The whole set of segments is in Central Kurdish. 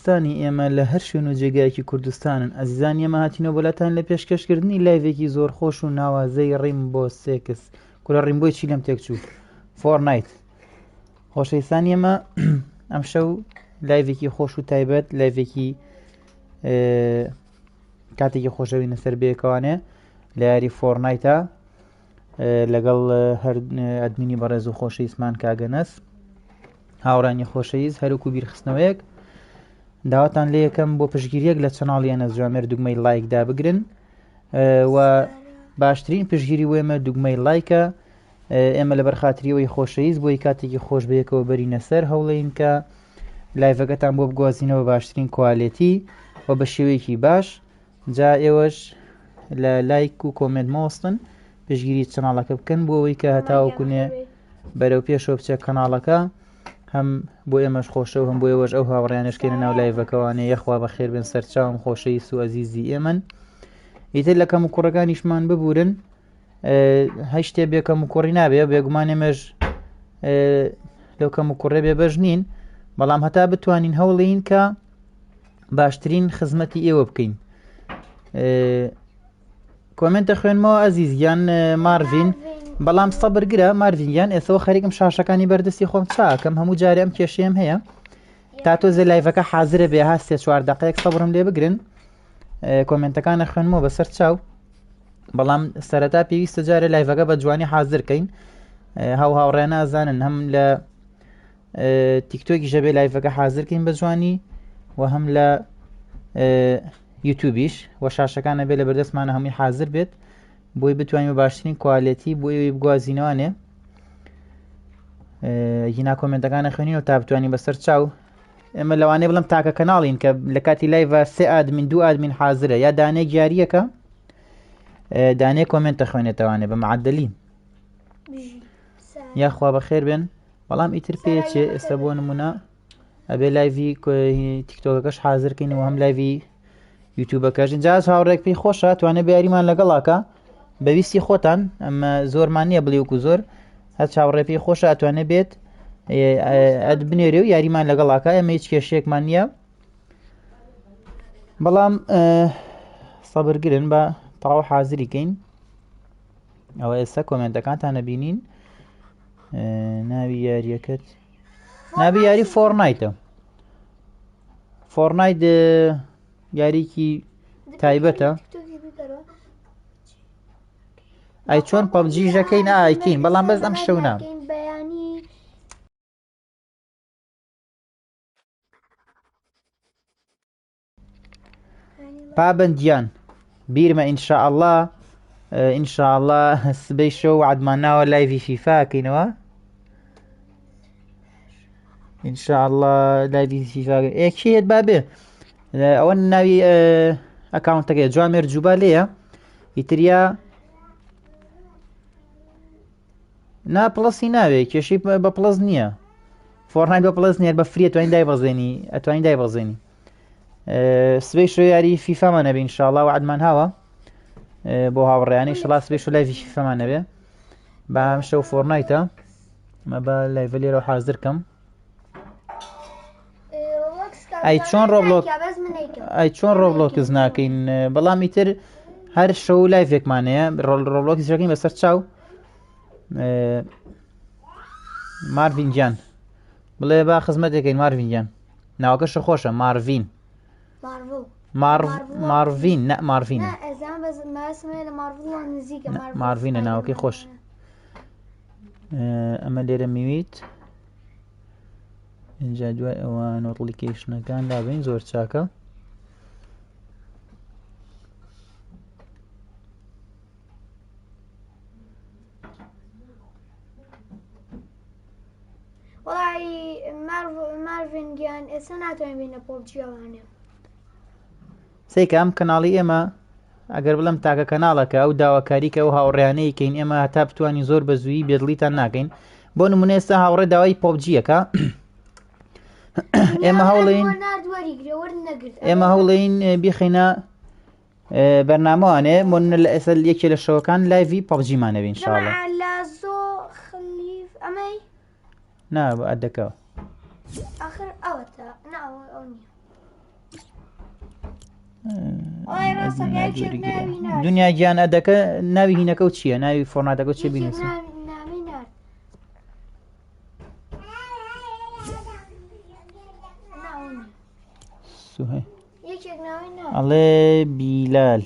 کوردستانی ئێمە لە هەر شوێن و جێگایەکی کوردستانن ئەزیزان ئێمە هاتینەوە بۆلاتان لە پێشکەشکردنی لایڤێکی زۆر خۆش و ناوازەی ڕیمبۆ سێکس کورە ڕیمبۆی چی لەم تێکچوو فۆرنایت خۆشەویستان ئێمە ئەم شەو لایڤێکی خۆش و تایبەت لایڤێکی کاتێکی خۆشەوینە سەر بەیەکەوانێ لە یاری فۆرنایتە لەگەڵ هەر ئەدمینی بەڕێز و خۆشەویستمان کاگەنەس هاوڕانی خۆشەویست هەروکو بیرخستنەوەیەک داواتان لێ یەکەم بۆ پشتگیریەک لە چەناڵی ئەنەس جوامێر دوگمەی لایکدا بگرن و باشترین پشتگیری وێمە دوگمەی لایکە ئێمە لە بەرخاتریەوەی خۆشەویست بۆی کاتێکی خۆش بەیەکەوە بەرینە سەر هەوڵەین کە لایڤەکەتان بۆ بگوازینەوە باشترین کوالیتی و بە شێوەیەکی باش جا ئێوەش لە لایک و کۆمنت مەوەستن پشتگیری چەناڵەکە بکەن بۆ ئەوەی کە هەتاوەکوێ بەرەو پێشەوە بچێت کەناڵەکە هەم بۆ ئێمەش خۆشە و هەم بۆ ئێوەش ئەو هاوڕیانشکێنە ناو لایڤەکەوانێ یەخوا بەخێر بن سەرچاوم خۆشەویست و ئەزیزی ئێمن ئیتر لە کەم و کوڕەکانیشمان ببورن هەیچ شتێ بێکەم و کوڕی نابێ بێگومان ئێمەش لەو کەم و کوڕێ بێ بەش نین بەڵام هەتا بتوانین هەوڵین کە باشترین خزمەتی ئێوە بکەین کۆمنتە خوێنمەوە ئەزیز یان ماروین بەڵام سەبرگرە ماروینیان ئێسەوە خەریکم شاشەکانی بەردەستی خۆم چاکەم هەموو جارێ ئەم کێشەیەم هەیە تا تۆزە لایڤەکە حازرە بێ ها 3-4 دقەیەک سەبرم لێ بگرن کۆمنتەکانە خوێنمەوە بەسەر چاو بەڵام سەرەتا پێویستە جارێ لایڤەکە بە جوانی حازرکەین هاوڕێ نازانن هەم لە تیکتۆکی ژەبێ لایڤەکە حازرکەین بە جوانی و هەم لە یوتیوبیش و شاشەکانە بێ لە بەردەستمانە هەمووی حازر بێت بۆی بتوانین بە باشترین کوالیتی بۆ ئێوەی بگوازینەوانێ هینا کۆمنتەکانە خوێنین و تا بتوانین بەسەر چاو ئێمە لەوانەیە بڵم تاکە کەناڵین کە لە کاتی لایڤە 3 ئادمین 2 ئادمین حازرە یا دانەیەک یاریەکە دانەیە کۆمنتە خوێنێتەوانێ بە معدەلی یاخوا بەخێر بێن بەڵام ئیتر پێچێ ئێستا بۆ نمونە ئەبێ لایڤی تیکتۆکەکەش حازرکەینەوە هەم لایڤی یوتیوبەکەش جاز هاوڕێک پێی خۆشە توانێت بیاریمان لەگەڵاکە بەویستی خۆتان ئەمە زۆرمان نییە بڵێوکو زۆر هەر چاوەڕێ پێی خۆشە ئەتوانێت بێت ئەد بنێرێ و یاریمان لەگەڵاکە ئەمە هیچ کێشەیەکمان نییە بەڵام سەبرگرن بە تەواو حازریکەین ئەوە ئێستا کۆمنتەکانتان نەبینین ناوی یاریەکەت ناوی یاری فۆرنایتە فۆرنایت یاریکی تایبەتە ئەی چۆن پەبجیژەکەین ئایکەین بەڵام بەس ئەم شەونە پابندیان بیرمە ئینشاءالله ئینشاءالله سبەی شەو عەدمان ناوە لایڤی فیفاکەینەوە ئینشاءالله لایڤی فیفا ئێکێت بابێ ئەوە ناوی ئەکاونتەکەی جوامێر جوبا لێیە ئیتریا نا پڵەسی ناوێ کێشەی بە پڵەس نییە فۆرنایت بە پڵەس نیە بە فرێ توانین دایبەزێنی ئەتوانین دایبەزێنی سبەی شەو یاری فیفامان نەبێ ئینشاءالله وعدمان هاوە بۆ هاوڕێیانی ئینشاءالله سبەی شەو لایڤی فیفامان نەبێ بە ئەم شەو فۆرنایتە مە بە لایڤە لێرە حازرکەم ئەی چۆن ڕۆبلۆکس ناکەین بەڵام ئیتر هەر شەو لایڤێکمانەیە ڕۆبلۆکسەکەین بەسەر چاو ماروین گیان بڵێ با خزمەتێکەین ماروین گیان ناوەکەشە خۆشە ماروین ماروین نە ماروینە ماروینە ناوەکەی خۆش ئەمە لێرە میویت اینجا دوای ئەوە نۆتلیکیشنەکان دابین زۆر چاکە وڵی ماروینگیان ئێستا ناتوانین بینە پۆبجیەوانێ سەیکە ئەم کەناڵی ئێمە ئەگەر بڵم تاکە کەناڵەکە ئەو داواکاریکە و هاوڕێیانەی کەین ئێمە هەتا بتوانین زۆر بە زوویی بێدڵیتان ناکەین بۆ نمونە ئێستا هاوڕێ داوای پۆبجیەکە ئێمە هەوڵەین بیخینە بەرنامەوانێ مۆنە لە ئێستا یەکێ لە شەوەکان لایڤی پەبجیمانەوێ ئینشاءالله نا ئەدەکەوە ئەڵێ ڕاستەکە یەکێک ناوی نارد دنیا گیان ئەدەکە ناوی هینەکە و چییە؟ ناوی فۆرناتەکە و چێ یەکێک بینویسێ؟ ناوی نارد ناوی سوهێ یەکێک ناوی نارد ئەڵێ بیلال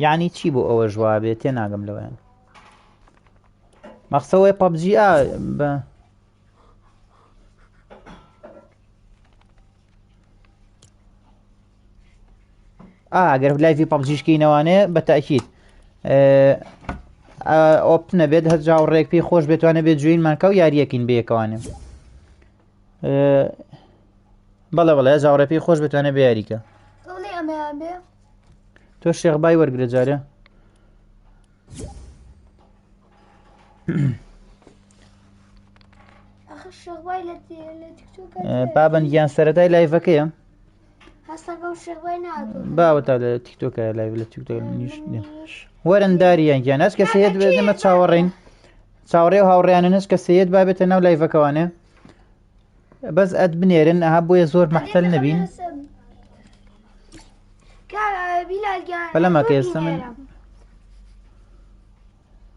یعنی چی بۆ ئەوە ژوابێت تێ ناگەم لەوەیان مەقسەوەی پەبجی بە ئەگەر لایڤی پەبجیشکەینەوانەیە بە تاکید ئۆپنە بێت هەر جاوەڕێک پێی خۆش بێتوانە بێت جوێینمانکە و یاریەکەین بەیەکەوانێ بەڵێ بەڵێ جاوەڕێ پێی خۆش بێتوانە بە یاریکە دڵێ ئەمەیان بێ تۆ شێخبای وەرگرە جارێ ئەخە شێخبای لە تیکتۆک بابەندگیان سەرەتای لایڤەکەیە هەستەکە و شێخبای نهاتوە باوە تا لە تیکتۆکە لایڤ لە تیکتۆک نیش وەرن داریان گیان هەست کە سەیەد بێمە چاوەڕێین چاوەڕێ و هاوڕێیانە نەش کە سەیەد بابێتە ناو لایڤەکەوانێ بەس ئەد بنێرن ئەها بۆیە زۆر مەحتەل نەبین بەلەمەکە ئێستا من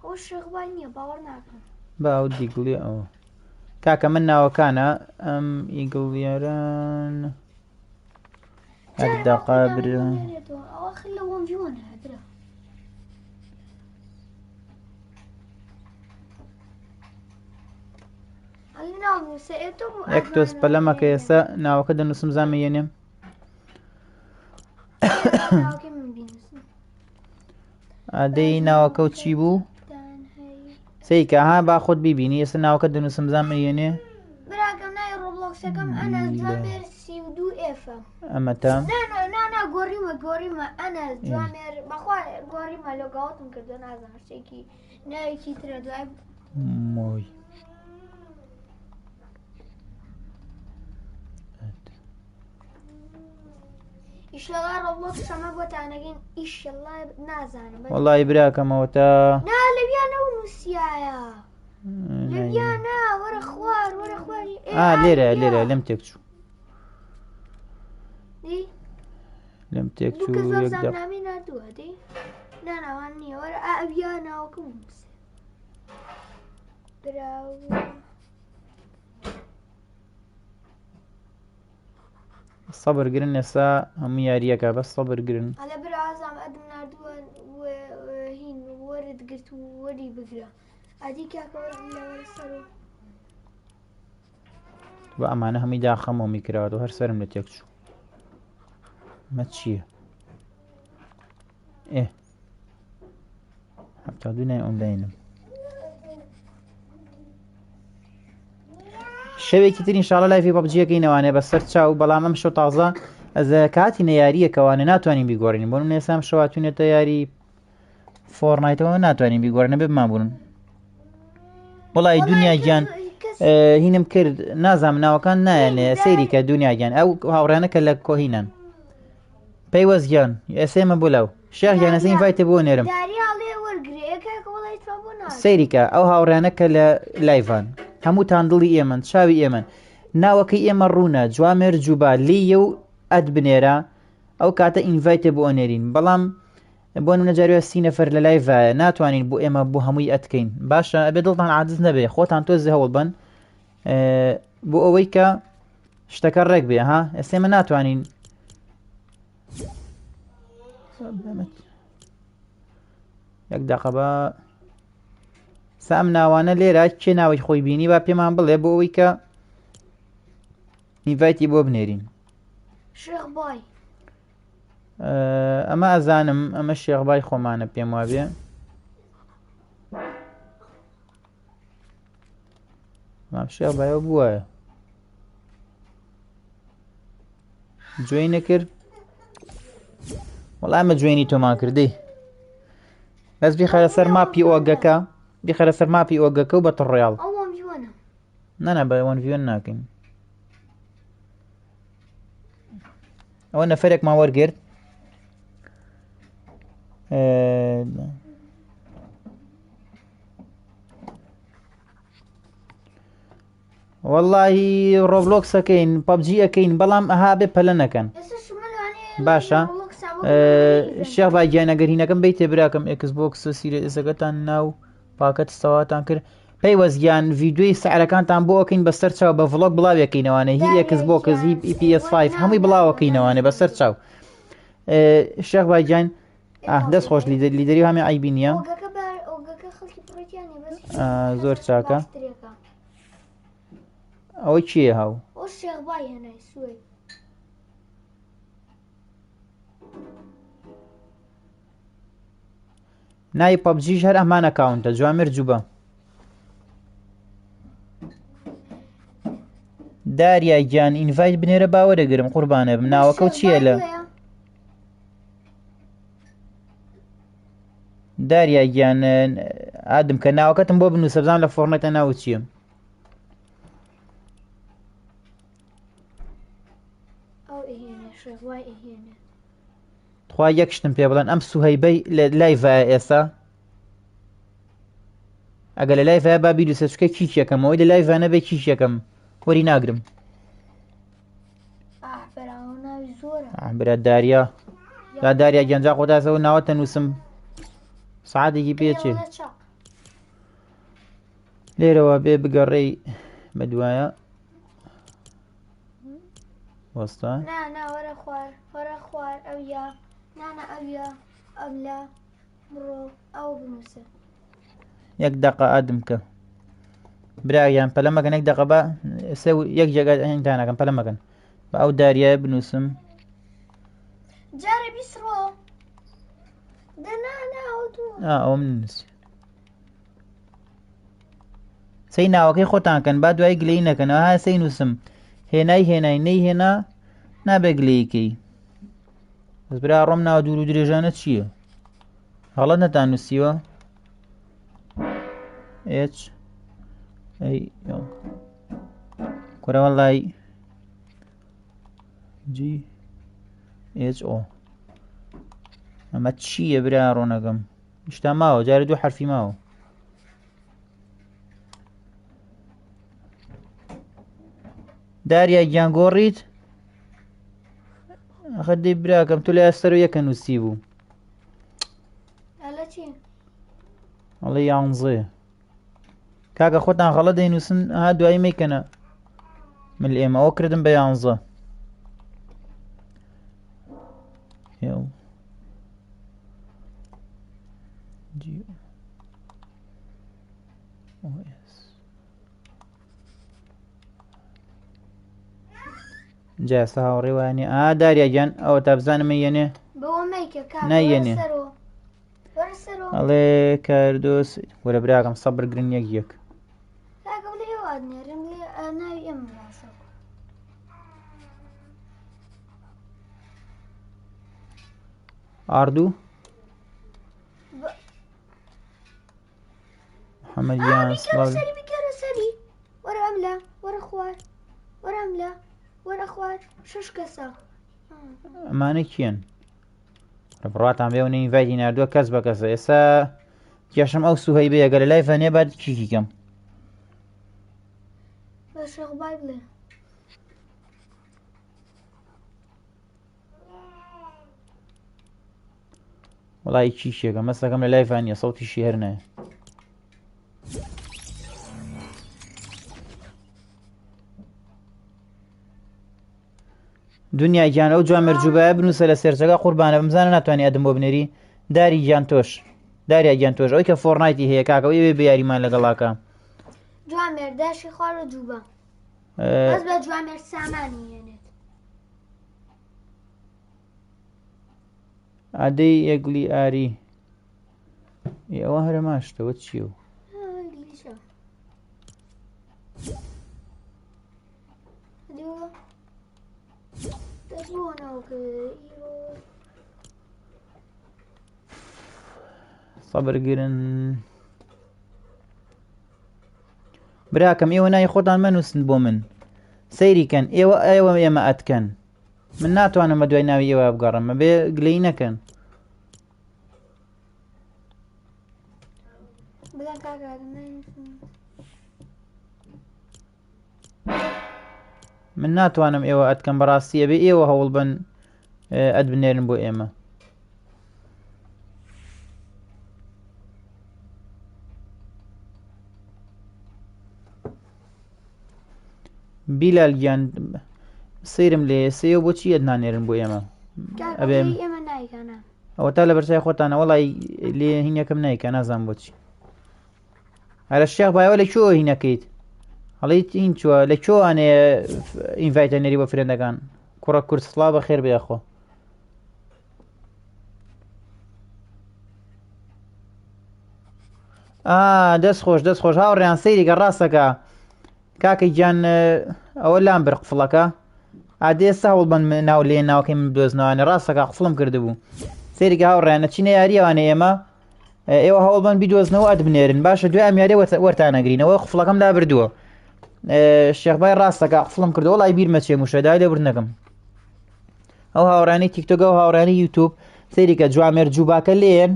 ئەو شێخبای نییە باوەڕ ناکەم باو دیگڵی ئەوە کاکە من ناوەکانە ئەم ئیگڵیێران هەردەقا برن ئەوەخ لە وەم جوانە هەدرا یەک تۆس پەلەمەکە ئێستا ناوەکە دەنووسم زانمەیێنێم ئادەی ناوەکە و چی بوو سەیکە ها با خۆت بیبینی ئێستا ناوەکە دەنووسم زانمەیێنێ براکەم نای ڕۆبلۆکسەکەم ئەنە جوامێر 32 F ئەمەتە نا گۆڕیمە ئەنە جوامێر بەخوا گۆڕیمە لۆگاوتم کردو نازانم شتێکی ناوێکی ترە دوای مۆی ئیشەڵا ڕۆبلۆکس شەمە بۆتانەگەین ئیشەڵا نازانم وەڵی براکەمەوە تا نا لەویانەوە نووسایە لەویانە وەرە خوار لێرە لەم تێک چوو لەم تێک چوو یەک نامی نردووە دی ناناوان نییە وەرە ئەویا ناوەکەم نووسێ سەبرگرن ئێستا هەموو یاریەکە بەس سەبرگرن ئەلە برا ئازام ئەدم نردووە هین وەرت گرت و وەری بگرە ئەدی کاکە لەوەرە سەرۆ بە ئەمانە هەمی داخەمەوە میکراوە هەر سەرم لە تێک چوو مە چییە هەفتا دوو نای ئۆنلاینم شەوێکی تر ئینشاڵڵا لایڤی پەبجیەکەینەوانێ بەسەر چاو بەڵام ئەم شەو تازە ئەزە کاتی نەیاریەکەوانە ناتوانین بیگۆڕین بۆ نێسام شەواتونێتە یاری فۆرنایتەوە ناتوانین بیگۆڕنە بێ بمابوون وڵی دنیا گیان هینم کرد نازام ناوەکان نایەنێ سەیریکە دنیا گیان ئەو هاوڕێنەکە لە کۆهینان پەیوەزگیان ئێسێمە بۆ لاو شێخ گیانەسەین ڤایتە بۆ نێرم سەیریکە ئەو هاوڕێنەکە لە لایڤان هەمووتان دڵی ئێمن چاوی ئێمن ناوەکەی ئێمە ڕوونە جوامێر جوبا لیە و ئەد بنێرە ئەو کاتە ئینڤایتە بۆ ئەنێرین بەڵام بۆ نەجارێ 30 نەفەر لە لایڤایە ناتوانین بۆ ئێمە بۆ هەمووی ئەتکەین باشە ئەبێ دڵتان عاجز نەبێ خۆتان تۆزی هەوڵ بن بۆ ئەوەی کە شتەکە ڕێک بێ ها ئێسێمە ناتوانین یەک دەقەبە سام ناوانە لێرە کێ ناوی خۆی بینی با پێمان بڵێ بۆ ئەوەی کە ئینڤایتی بۆ بنێرین شێخبای ئەمە ئەزانم ئەمە شێخبای خۆمانە پێم وابێ مام شێخبایەوە بووایە جوێی نەکرد وەڵام ئەمە جوێنی تۆمان کردی بەس بیخەرە سەر ماپی ئۆگەکە بیخەرە سەر ماپی ئۆگەکە و بە تڕڕیاڵ نەنا بە وەن ڤیۆن ناکەین ئەوە نەفەرێکمان وەرگرت واللهی ڕۆبلۆکسەکەین پەبجی ئەەکەین بەڵام ئەها بێ پەلە نەکەن باشە شێخ باگیان ئەگەرینەکەم بیت تێبراکەم ئێکس بۆکس سیرەسەکەتان ناو پاکەت سەواتان کرد پێی وەزگیان ڤیددیۆی سەعرەکانتان بۆ ئەەکەین بەسەر چاو بە ڤڵۆگ بڵاوەکەینەوانە هی ئێکس بۆکس هی PS5 هەمووی بڵاوەکەینەوانێ بەسەر چاو شێخ باگیان دەست خۆش لیدەری هەمێ ئایبی نییە زۆر چاکە ئەوەی چییە هاو ناوی پەبجیش هەر ئەمان ئەکاونتە جوامێر جوبە داریای گیان ئینڤایت بنێرە باوەرەگرم قوربانە بم ناوەکە و چییە لە داریای گیان ئادم کە ناوەکەتم بۆ بنووسە بزانم لە فۆرنەتە ناوت چییە خوا یەک شتم پێ بڵێن ئەم سوهەیبەی لە لایڤایە ئێستا ئەگە لە لایڤایە با بیدوسە چکە کیکێکەم ئەوەی لە لایڤە نەبێ کیکێکەم وەری ناگرم برا داریا داریا گەنجا خۆتاسەوە ناوەتە نووسم سعادێکی پێچێ لێرەوە بێ بگەڕێی بە دوایە وەستا یەک دەقە ئادم کە براگیان پەلە مەکەن یەک دەقە بە یەک جێگە هێنتانەکەم پەلە مەکەن بە ئەو داریایە بنووسم ئەوە من نووسی سەی ناوەکەی خۆتانکەن با دوای گلەی نەکەنەوە ها سەی نووسم هێنای نەیهێنا نابێ گلەیەکەی بەس برا ڕۆم ناوە دوور و درێژانە چییە هەڵەت نەتان نووسیوە H A کورە وەڵای G H O ئەمە چییە برا ڕۆنەکەم شتا ماوە جارە دوو حرفی ماوە داریای گیان گۆڕیت ئەخە دەی براکەم تۆ لە ئەستەرۆ یەکە نووسی بوو ئەڵێ یانزێ کاکە خۆتان غەڵە دەینووسن ها دوایی مەیکەنە من ئێمە ئەوە کردم بە 11 جاسە هاوڕێ وانێ داریا گیان ئەوە تا بزانمە یەنێ نایەنێ ئەڵێ کاردۆس وەرە براکەم سەبر گرن یەک ئاردوو محەممەدیان ئەمانە کیان بڕاتان بێ و نەیڤایتی نردووە کەس بە کەسە ئێستا کێشم ئەو سوهەی بێ ئەگە لە لای فەنێ بعد کیکیکەم وڵی کیشێکە مەسەکەم لە لای فانیە سەوتیشی هەر نایە دنیای گیان ئەو جوامێر جوبایە بنووسە لە سێرچەکە قوربانە بمزانە ناتوانانی ئەدەم بۆ بنێری داری گیان تۆش داریا گیان تۆش ئەوەی کە فۆرنایتی هەیە کاکە ئەوەی بێ یاریمان لەگەڵاکە جوامێر داشی خوارە جوبە بەس بە جوامێر سامانی هێنێت ئادەی ئێگلی ئاری ئەوە هەرە ماشتەوە چییە و سەبرگرن براکەم ئێوە نای خۆتان مەنووسن بۆ من سەیریکەن ئێوە ئێمە ئەتکەن من ناتوانم بە دوای ناوی ئێوە بگەڕم بێ گلەی نەکەن. بزن کاکە من ناتوانم ئێوە ئەتکەم بەڕاستیە بێ ئێوە هەوڵ بن ئەت بنێرن بۆ ئێمە. بیلال گیان سەیرم لێ سێ بۆچی ئەت نانێرن بۆ ئێمە ئەبێم ئێمە نایکەنە ئەوە تا لە بەرچای خۆتانە وەڵی لێ هینەکەم نیکە نازان بۆچی. هەرە شێخ بایەوە لە کوێوە هینەکەیت هەڵیت هین چووە لە کوێوانێ ئینڤایتە نێری بۆ فرێندەکان کوڕە کورد سڵاو بە خێر بێخۆ. دەست خۆش هاوڕێیان سەیریکە ڕاستەکە کاکەی گیان ئەوە لام بر قفڵەکە ئادێ ئێستا هەوڵ بن ناو لێ ناوکەی من بدۆزنەوەوانێ ڕاستەکە قفڵم کردبوو سەیریکە هاوڕێیانە چینە یاریەوانێ ئێمە ئێوە هەوڵ بن بیدۆزنەوە ئەت بنێرن باشە دوای ئەم یاریە وەرتانەگرینەوە قفڵەکەم لا بردووە. شێخبای ڕاستەکە قفڵم کردەوە وڵای بیرمە چێ موشەدای لێ بردنەکەم. ئەو هاوڕانی تیکتۆکە و هاوڕانی یوتیوب سەیریکە جوامێر جووباکە لێن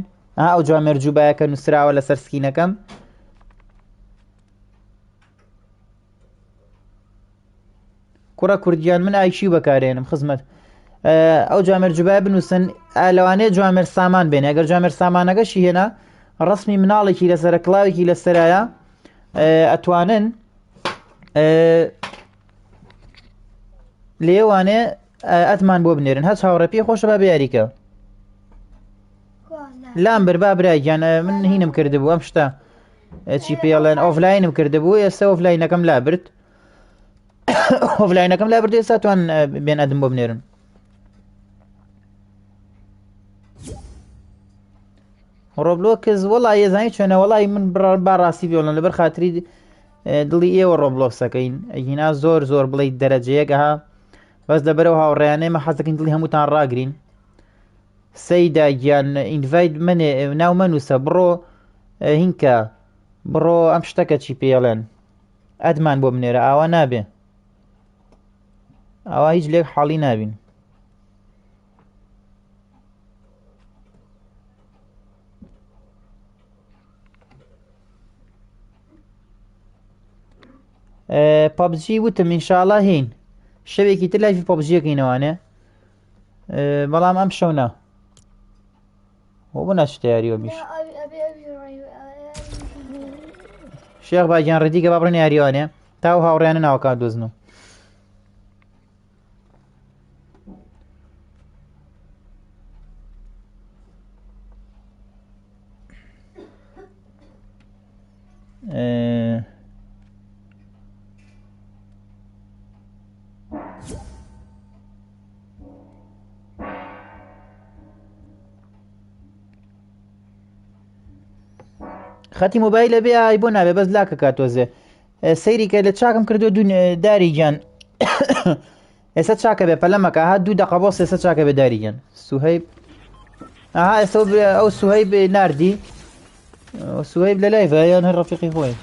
ئەو جوامێر جووبایەکە نووسراوە لەسەر سکینەکەم. کوڕە کوردیان من ئایشی بەکارێنم خزمەت ئەو جوامێر جووبایە بنووسن لەوانەیە جوامێر سامان بێنێ ئەگەر جوامێر سامانەکەشی هێنا ڕسمی مناڵێکی لەسەرە کڵاوێکی لەسەرایە ئەتوانن لێوانێ ئەتمان بۆ بنێرن هەچ هاوڕێ پێی خۆشە با بەیاریکە لام بربا برایگیان من هینم کردبوو ئەم شتە چی پێڵێن ئۆفلاینم کردبوو ئێستا ئۆفلاینەکەم لا برد ئۆفلاینەکەم لا برد ئێستا توان بێن ئەدم بۆ بنێرن. ڕۆبلۆکس وەڵی ێزانی چێنە وەڵی من باڕاستی بێڵن لەبەر خاتری دڵی ئێوە ڕۆبلۆکسەکەین ئەگینا زۆر بڵیت دەرەجەیەکەها بەس لەبەرەوە هاوڕێیانێمە حەزەکەین دڵی هەمووتان ڕاگرین. سەیدا گیان ئینڤایت منێ ناو مەنووسە بڕۆ هینکە بڕۆ ئەم شتەکە چی پێڵێن ئەدمان بۆ بنێرە ئاوا نابێ ئەوە هیچ لێک حاڵی نابین. پابجی وتم ئینشاڵڵا هین شەوێکی تر لایفی پابجیەکەینەوانێ بەڵام ئەم شەونا بۆ ناچتە یاریوە میش شێخ باگیان ڕێدیکە با بڕێن یاریوانێ تاو هاوڕێیانە ناوەکان دۆزنەوە. خەتی مۆبایلە بێ ئای بۆ نابێ بەس لاکە کاتۆزێ سەیریکە لە چاکم کردو داری گیان ئێستا چاکە بێ پەلەمەکە ها 2 دقە بۆ ئێستا چاکە بێ داری گیان سوهەیب ئێستا ئەو سوهەیب ناردی سوهەیب لە لایڤە یان هەر ڕەفیقی خۆی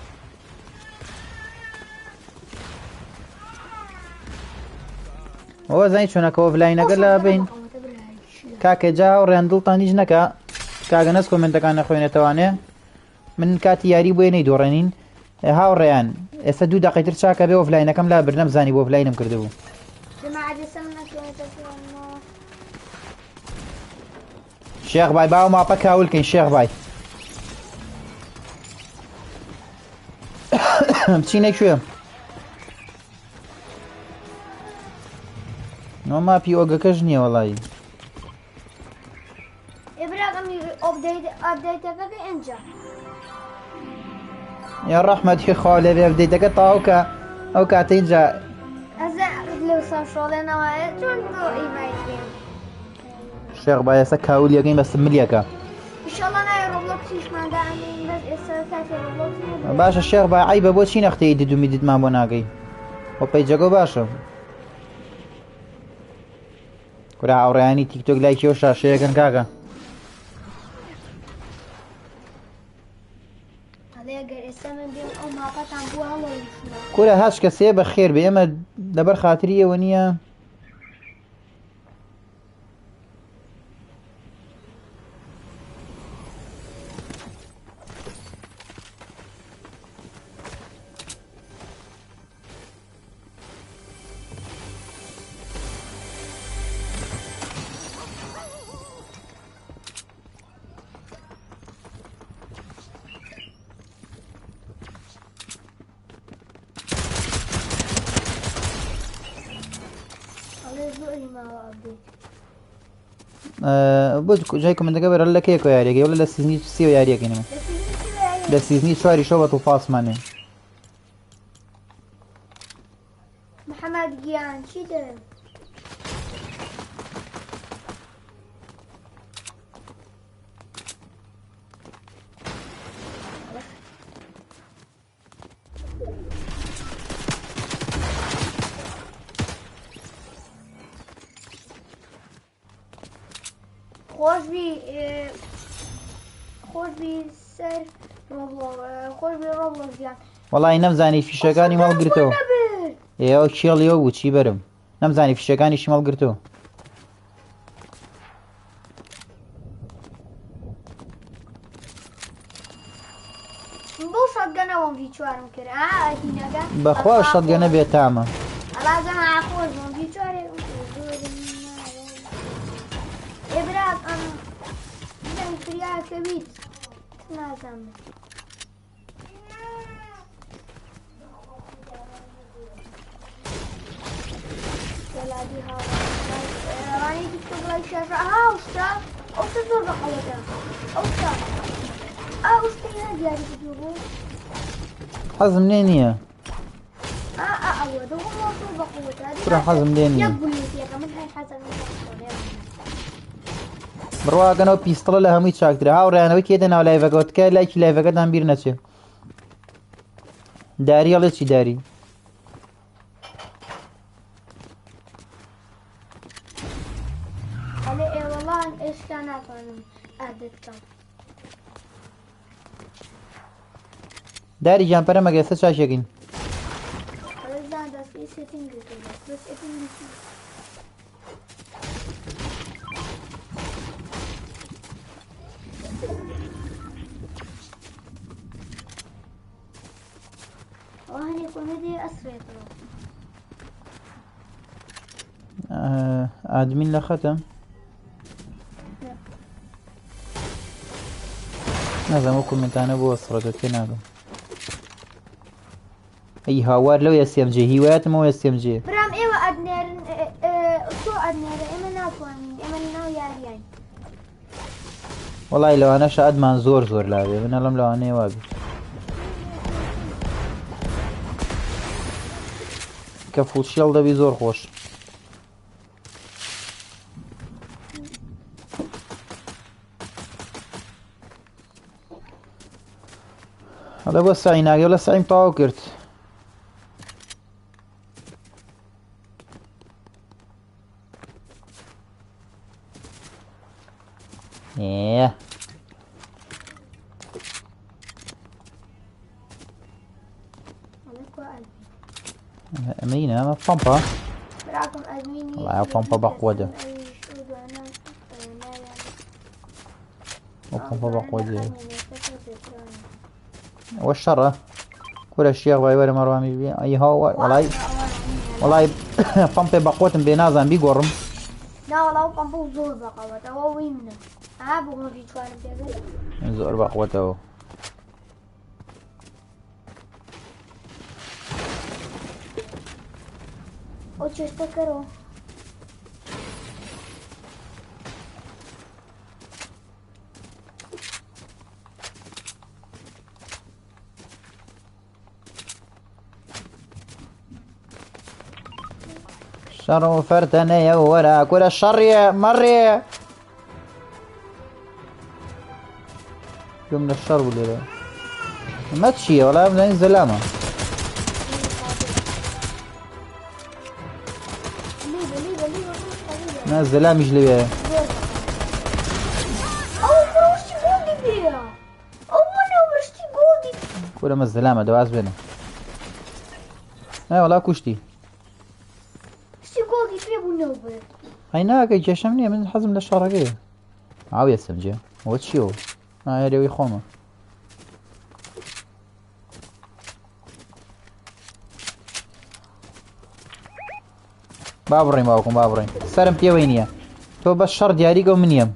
ئەوە زانی چۆنەکە ئۆفلاینەکە لە بین کاکە جا ڕێیان دڵتان هیچ نەکە کاگەنەس کۆمنتەکان نەخوێنێتەوانێ من کاتی یاری بۆیە نەیدۆڕێنین هاوڕێیان ئێستا 2 دقەی تر چاکە بێ ئۆفلاینەکەم لا بردنەم زانی بۆ ئۆفلاینم کردبوو. شێخ بای باو ماپە کاولکەین شێخ بای بچینە کوێ نۆ ماپی ئۆگەکەش نییە وەڵایی یا ڕەحمەتی خوا لێ بێ ئەپدەیتەکە تاوکە ئەو کاتە اینجا شێخ با ئێستا کاول یەکەین بەس ملیەکە باشە شێخ با عیبە بۆچی نەختەی ددومی دیتمان بۆ ناگەی بۆ پەیجەگۆ باشە کورا هاوڕێیانی تیکتۆک لایکیەوە شاشەیەکەن کاکە کورە هاچ کەسێ بە خێر بێ ئێمە لەبەر خاتری ئەوە نییە والله زوري ما هو أبديت. بۆ جای کۆمنتەکە بەرە لە کێکۆ یاریەکەی وڵە لە سیزنی سیوە یاریەکەینەوە لە سیزنی چواری شەو بە تووپاسمانێ. محەممەد گیان چی دەرم؟ خۆشبی سەر خۆشبی ڕۆڵۆژیان وەڵی نەمزانی فیشەکانی مەڵگرتەوە ئێوە کێڵیەوە بوو چی بەرم نەمزانی فیشەکانیشی مەڵگرتەوە. بۆ شەتگەنەوەم ڤی چوارم کرد هینەکە بەخوا شەتگەنە بێتامە ئەلازم خۆش بۆم ڤی چوارێک ئێبرات ئەم فریاکە بیت نازانم. وەڵاتی هاوڕانی دیکتە بڵای شێژە هاوشتا ئەوشتا زۆر بەقەوەتە ئەوشتا ئەوشتی نا دیاری کردووە بۆ حەزم لێ نییە ئەوە دەوڵ زۆر بەقەوەتە پرە حەزم لێ نییە یەک بولێتیەکە من هەر حەزم بڕواگەنەوە پیستڵە لە هەمووی چاکترە هاوڕێیانەوەی کێدە ناو لایڤەکەوتکە لایکی لایڤەکەتان بیر نەچێ داری هەڵێ چی داری ئەلێ ئێوەڵان ئێشتا ناتوانم ئادەت بکەم. داری گیانپەرە مەگەستە چاکێکین خەڵەتدان دەستگی سێتینگ کردووە بەس ئێتینگی وهني كوميدي أسريتها ئادمین لە خەتە نازانم ئەو کومنتانە بۆ وەسڕەتە تێ ناگەم ئەی هاوار لەو ئێسێمجێ هیوایەتمەوە ئێسێمجێ برام ئێوە ئەدنێرن تۆ ئەدنێرە ئێمە ناتوانین ئێمە ناو یاریان وەڵی لەوانەشە ئەدمان زۆر زۆر لاوێ منەڵم لەوانەیە وابێ کە فوڵشێڵ دەبی زۆر خۆش هەڵە بۆ سعی ناگەی لە سعیم تەواو کرد ئەمەینە ئەمە پەمپە وڵای پەمپە بەقوەدە ئەو پەمپە بەقوەدێ ئەوە شەڕە کورە شێخ وای وەرە مەڕوامی بێ ئەی هاوە وڵای پەمپێ بەقوتم بێ نازان بیگۆڕم ناوەڵاو پەمپە زۆر بەقەوەتەوە وی منە بۆ مەڤی چوارم پێبێت زۆر بەقوەتەوە ئەو چێشتەکەرەوە شەڕ و فەرتەنەیە وەرە کورە شەڕیە مەڕێ گوم لە شەڕ بوو لێرە ئەمە چییە وەڵام بزانین زەلامە نا زەلامیش لەوێ کورە مە زەلامە دەواز بێنە وەڵا کوشتی هەی ناکەی کێشەم نییە من حەزم لە شەڕەکەیە ئاو ئێسەمجێ ئەوە چیەوە ئاێرەوەی خۆمە با بڕێین باوکم با بڕێین سەرم پێوەی نییە تۆ بە شەڕ دیاریگە و من نیەم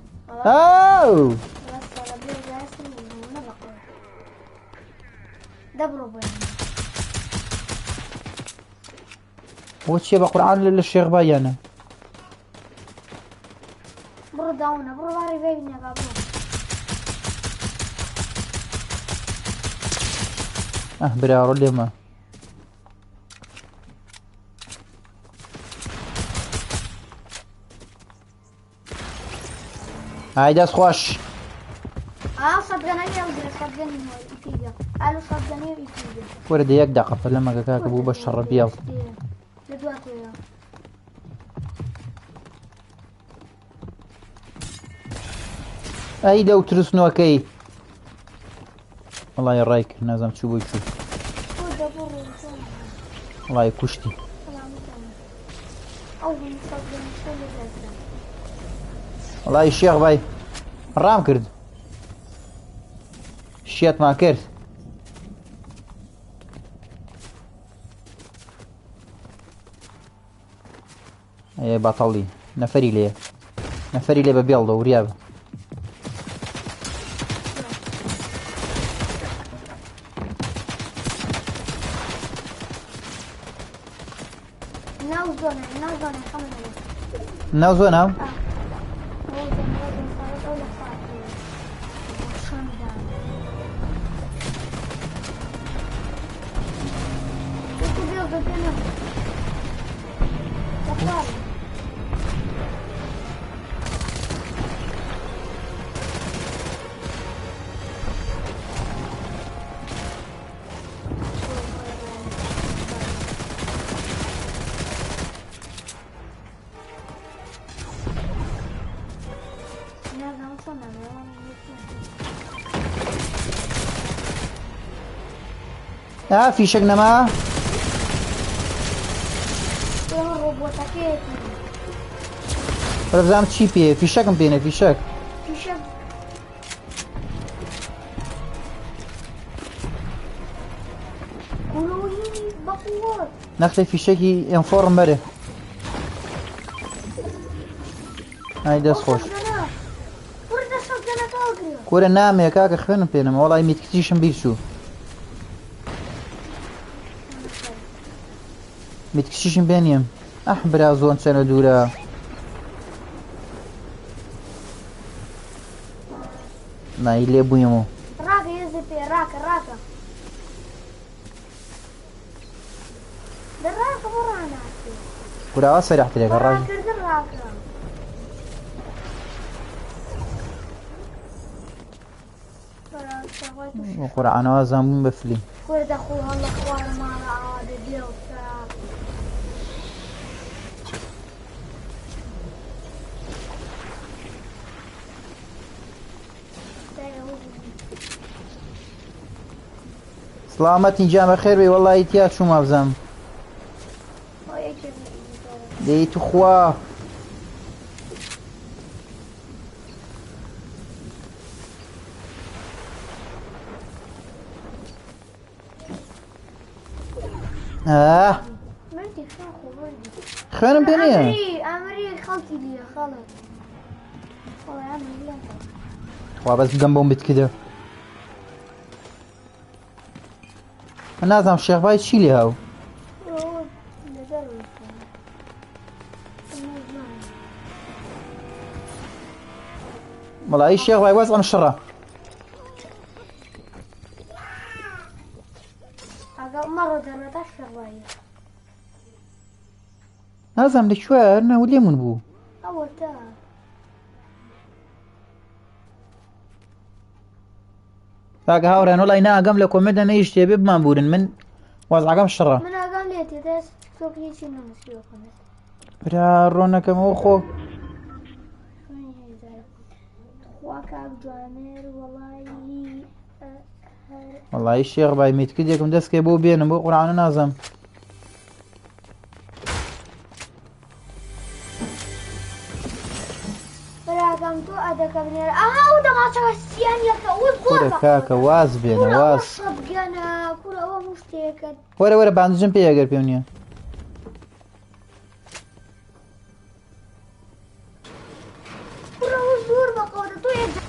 ئەوە چییە بە قورعان لە شێخ بایانە داونه بڕۆ واری ببینە با بڕۆ براڕۆ لێمە هاي دەست خۆش صدقني أودر صدقني إيفيجا قالوا صدقني إيفيجا ورد يك دقة لما كاك أبو بشر بيض أي دو ترسنو كي والله يرايك نازم تشوفو يشوف والله يكشتي والله الشيخ باي رام كرد شيت ما كرت اي بطلي نفري لي ببيض وريابه ناوزونا في شك نما رفزام تشي فيه في شك بينه في شك نختي في شكي ينفور مره هاي داس خوش كورة نام يا كاكا خفن بينما والله ميتكتيشن بيشو متكشيشن بينيم أحبر أزون سنة دورا نا يلي بويمو راكا يزبي راكا دراكا برانا كورا أصري أحتريك الراجل وقرا أنا وازم بفلي كورا دخوها الله خوار ما عاد ديو سلامتي جامع خير بي والله يتيات شو ما بزم ديتو خوا خانم بيني أمري خالتي لي خالد والله عمري لا خوا بس جنبهم بيت كده أنا زعم الشيخ باي تشيلي هاو والله أي الشيخ باي واسع من الشرة مرة درت الشيخ باي نازم لك شوية أنا ولي من بو أول تا فاق هاورين والله إنا أقام لكم مدن إيش تبي بما بورن من واسع أقام الشرة من أقام ليتي داس سوقي شي من مسيو خمس برا رونا كم أخو واكا جوامير والله الشيخ باي ميت كده يكون دس كيبو بين بو قرآن نازم براغم تو أدك بنير وده ما تغسيان يكا كورا كاكا واز بين واز كورا كورا ومشتيكت ورا بعد جنبي يا قربي ونيا كورا وزور بقودة تو يجب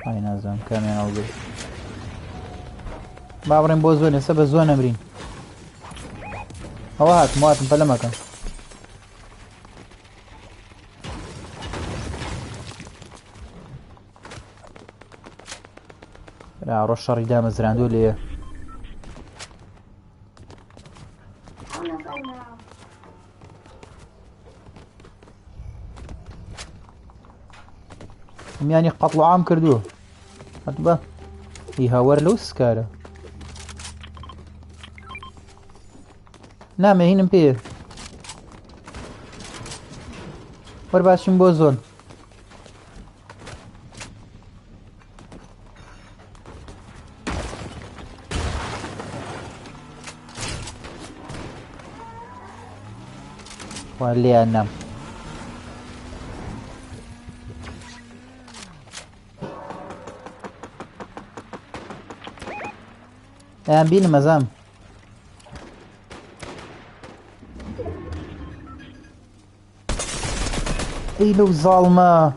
هاي نازم كاميان أو بي بابرين بو زوني سبب زون أمرين هو هات موات فلا مكان لا رش رجال مزرعندو ليه يعني قتل عام كردوه هتبا يهور لوس كاره نعم هين بيه ورباشين بوزون واللي أنام بين مزام اي لو ظالمة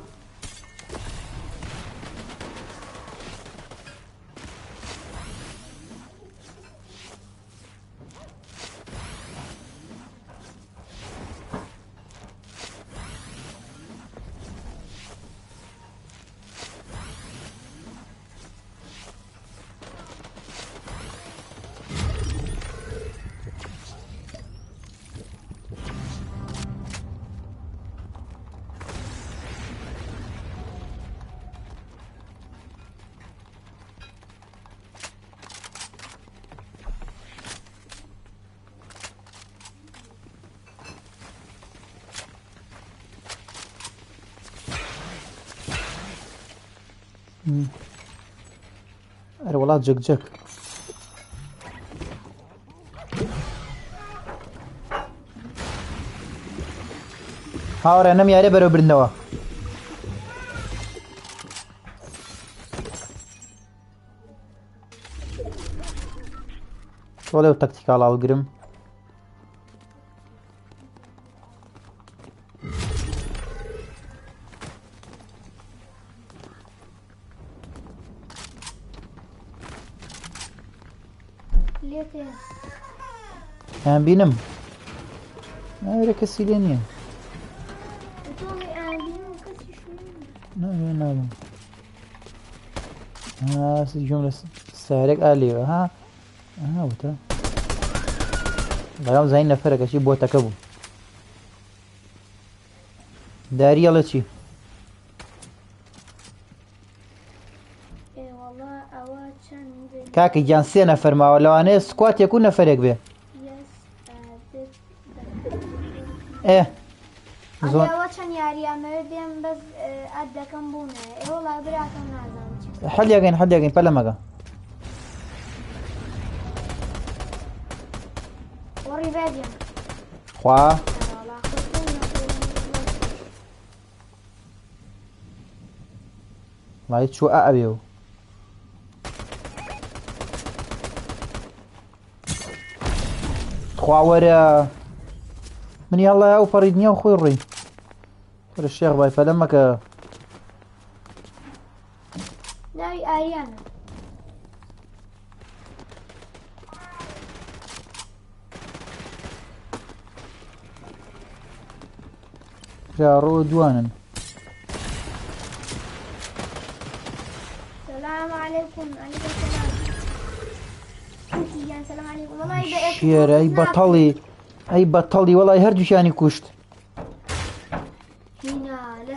أري والله جك جك هاوري أنا مياري برو برنوا ولو تكتيك على الجرم أنا بينم أنا كسي لينيا لا ها جملة سهلك قالي ها وتا غيام زين نفرك أشي بوتا كبو داري يلا شي كاكي جانسي نفر ما ولو أنا سكوات يكون نفرك به ايه زون انا واتشان ياري امردين بس ادى كم بونه ايه والله براتم نازم حد يقين بلا مقا وري فيديو خوا ما يتشو أبيو خوا ورا من يلا يا فريدني وخوي الري الشيخ باي فلمك لا ايانا جارو دوانا السلام عليكم السلام السلام عليكم والله شير اي بطلي والله هرجو شاني كشت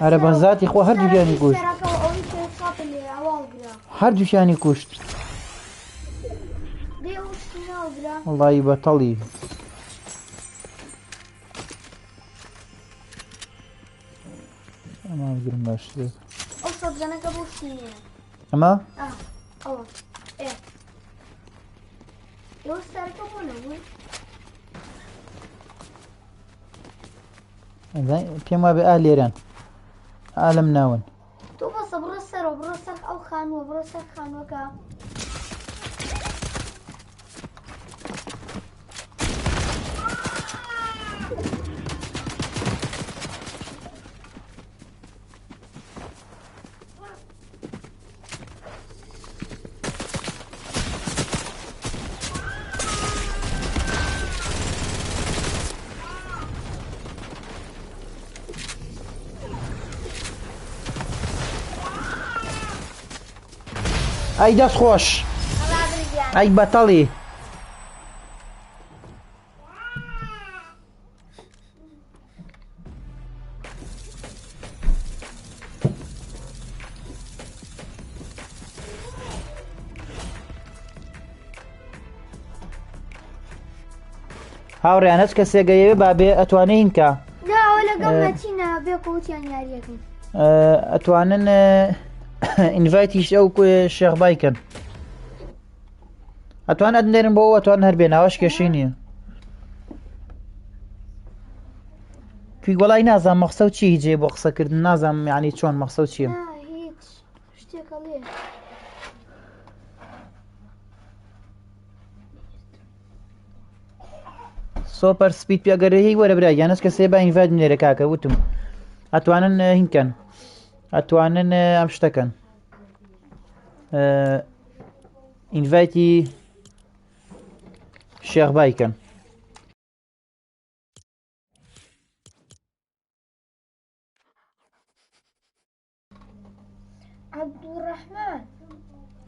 أنا بذاتي خو هرجو شاني كشت هرجو شاني كشت والله بطلي ما أقدر ماشي أصلا أنا كبوشتيني أما أوه إيه يوصل كبونه زين كم بأهل إيران عالم ناون تو بس برسر أو خانوة برسر خانوة كا ئەی دەست خۆش ئەی بەتەڵی هاوڕێیان هەچ کەسێگەیەوێ بابێ ئەتوانێ هینکە ئەتوانن ئینڤایتیش ئەو شێخ بایکن ئەتوان ئەدنێرن بۆ ئەو ئەتوان هەر بێناوەش کێشەی نییە کوی وەڵای نازانم مەقسە و چی هیجێ بۆ قسەکردن نازانم یعنی چۆن مەقسە و چییە سۆپەر سپید پێگەرەهی وەرە برای یانەس کەسێ با ئینڤایت بنێرە کاکە وتم ئەتوانن هینکەن ئەتوانن ئەم شتەکەن ئینڤایتی شێخ بایکەن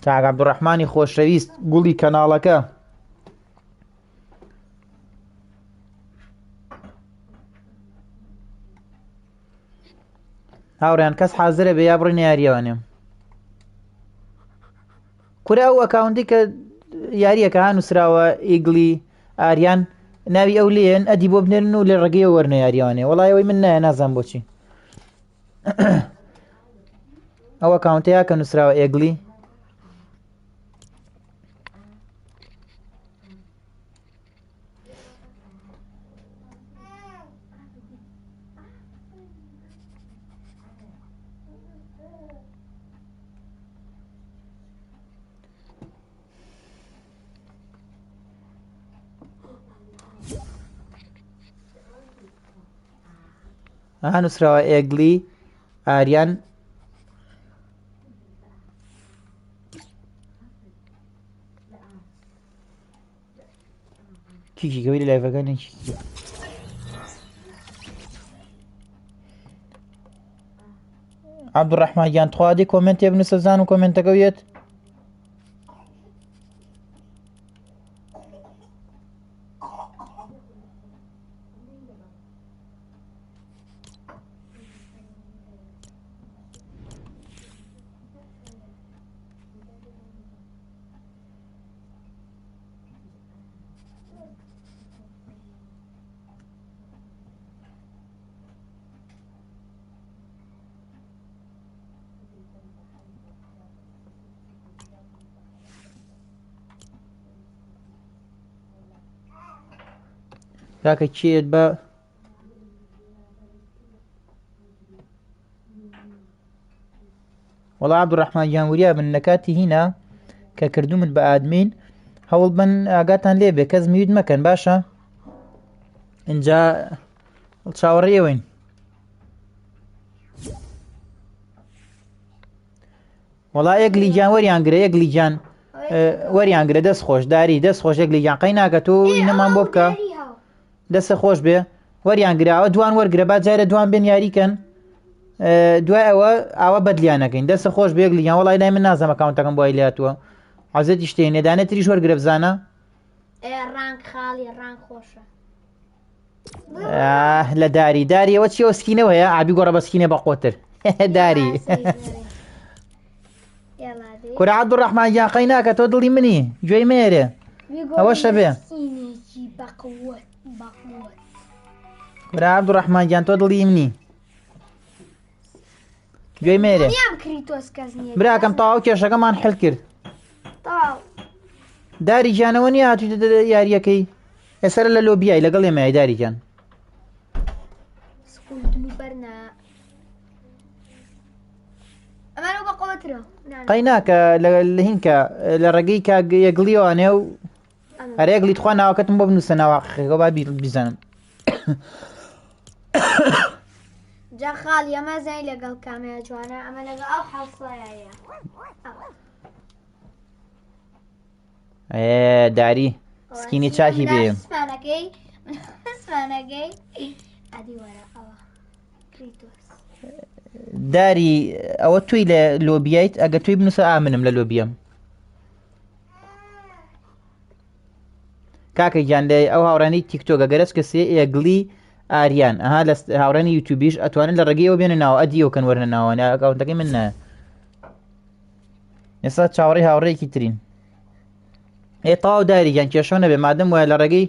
کاک عەبدوڕەحمانی خۆشەویست گوڵی کەناڵەکە هاوڕێیان کەس حازرە بێ یا بڕینە یاریەوانێ کورە ئەو ئەکاونتی کە یاریەکە هانووسراوە ئیگلی ئاریان ناوی ئەو لێن ئەدی بۆ بنێرن و لێ ڕێگەیە وەرنە یاریوانێ وەڵای ئەوەی من نایە نازان بۆچی ئەو ئەکاونتەیە کە نووسراوە ئێگلی هانووسراوە ئێگلی ئاریان کیکی گەوری لە لایڤەکانێکی عەبدوڕەحمان گیان تخوادی کۆمنتێ بنووسە زان و کۆمنتەکە وێت کاکە چێت بە وەڵا عەبدوڕەحمان گیان وریا بن لە کاتی هینە کە کردومت بە ئادمین هەوڵ بن ئاگاتان لێ بێ کەس میوت مەکەن باشە اینجا چاوەڕێی ئێوەین وەڵا ئێگلی گیان وەریانگرە ئێگلی گیان وەریانگرە دەست خۆش داری دەست خۆش ئێگلی گیان قەی ناکە تۆ نەمان بۆ بکە دەستە خۆش بێ وەریانگراوە دوان وەرگرە با جارە دوان بێن یاریکەن دوای ئەوە ئاوە بەدلیانەکەین دەستە خۆش بێ ئێگلی گیان وەڵای لای من نازەم ئەکاونتەکەم بۆ ئایلاتوە حەزەتی شتێ نێدانە تریش وەرگرە بزانە ڕانگ خاڵی ڕانگ خۆشە لە داری ئەوە چیەوە سکینەوە هەیە ئابی گۆڕە بە سکینە بە قۆتر داری کورە عەبدوڕەحمان گیان قەی ناکە تۆ دڵی منی گوێی مێرێ ئەوەشە بێ کورە عەبدوڕەحمان گیان تۆ دڵی منی گوێی مێرێ براکەم تاو کێشەکەمان حل کرد داری گیانەوە نییە هاتوویتە یاریەکەی ئێسەر لە لۆبیای لەگەڵ ئێمەیە داری گیان قەی ناکە لە هینکە لە ڕێگەی یەگلیەوانێ و هەر ئێگلی تخوا ناوەکەتم بۆ بنووسە ناواقەکە با بیزانم جا خاڵی ئەمە زای لەگەڵ کامەیە جوانە ئەمە لەگەڵ ئەو حەوسەیە داری سکینی چاکی بێ داری ئەوە توی لە لۆبیایت ئەگە توی بنووسە ئامنم لە لۆبیەم کاکە گیان لێ ئەو هاوڕانی تیکتۆکە گەرەش کەسێ ئێگڵی ئاریان ئەها لە هاوڕانی یوتیوبیش ئەتوانن لە ڕێگەیەوە بێنە ناوە ئەدیەوەکەن وەرنە ناوانە ئەکاونتەکەی من نایە ئێستا چاوەڕێی هاوڕێیەکی ترین تەواو داریگیان کێشە نەبێ مادەم وایە لە ڕێگەی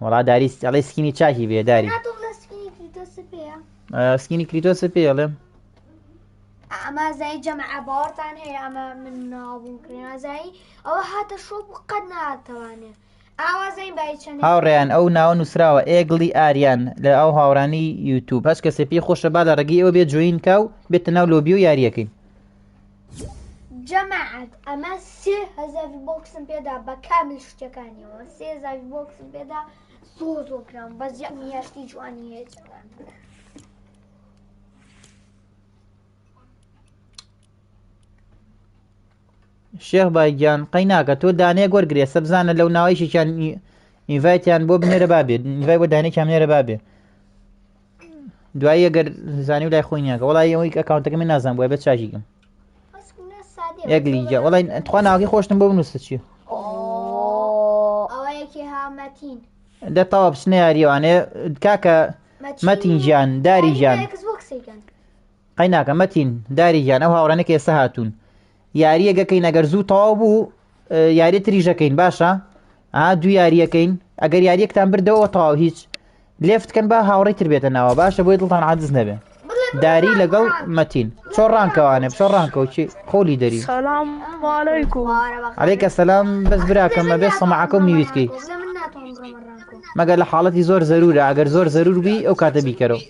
وەڵا داری ئەڵێ سکینی چاکی بێ داری سکینی کریتۆسە پێ ئەڵێم ئەمە زای جەمع باوەڕتان هەیە ئەمە من ناوبوون کرێنازایی ئەوە هاتە شۆ قەت ناتەوانێ ئاوازای بای چەند هاوڕێیان ئەو ناوە نووسراوە ئێگڵی ئاریان لە ئەو هاوڕانی یوتیوب هەچ کەسێ پێی خۆشە با لە ڕێگەی ئەوە بێت جوین کا و بێتە ناو لۆبی و یاریەکەین جەماعەت ئەمە 3000 بۆکسم پێدا بە کامل شتەکانیەوە 3000 بۆکسم پێدا زۆرکرام بەس یەشتی جوانی هەیە شێخ بایگیان قەی ناکە تۆ دانەیە گۆرگرێ سە بزانە لەو ناوەیشیان ئینڤایتیان بۆ بنێرە بابێت ئینڤای بۆ دانێکیان بنێرە بابێ دوایی ئەگەر زانی و لای خۆی نیاکە وڵی ئەوەی ئەکاونتەکە من نازان بۆە بێت چاژیکەم یەکلیجا وڵی تخوا ناوەکەی خۆشتم بۆ بنووسە چیە ئەوەیەکی هامەتین لە تەوا بچنە یاریەوانێ کاکە مەتین گیان داری گیان قەی ناکە مەتین داری گیان ئەو هاوڕانێک ئێستا هاتوون یاریەکەکەین ئەگەر زوو تەواو بوو یاری تریژەکەین باشە دوو یاریەکەین ئەگەر یاریەکتان بردەوە تەواو هیچ لێفتکەن بە هاوڕێی تر بێتە ناوە باشە بۆی دڵتان عاجز نەبێ داری لەگەڵ مەتین چۆن ڕانکەوانێ بچۆ ڕانکەوچی خۆلی دەری عەلەیکە سەلام بەس براکەمە بێ سەماعەکە و میویتکەی مەگەر لە حاڵەتی زۆر زەرورە ئەگەر زۆر زەرور بی ئەو کاتە بیکەرەوە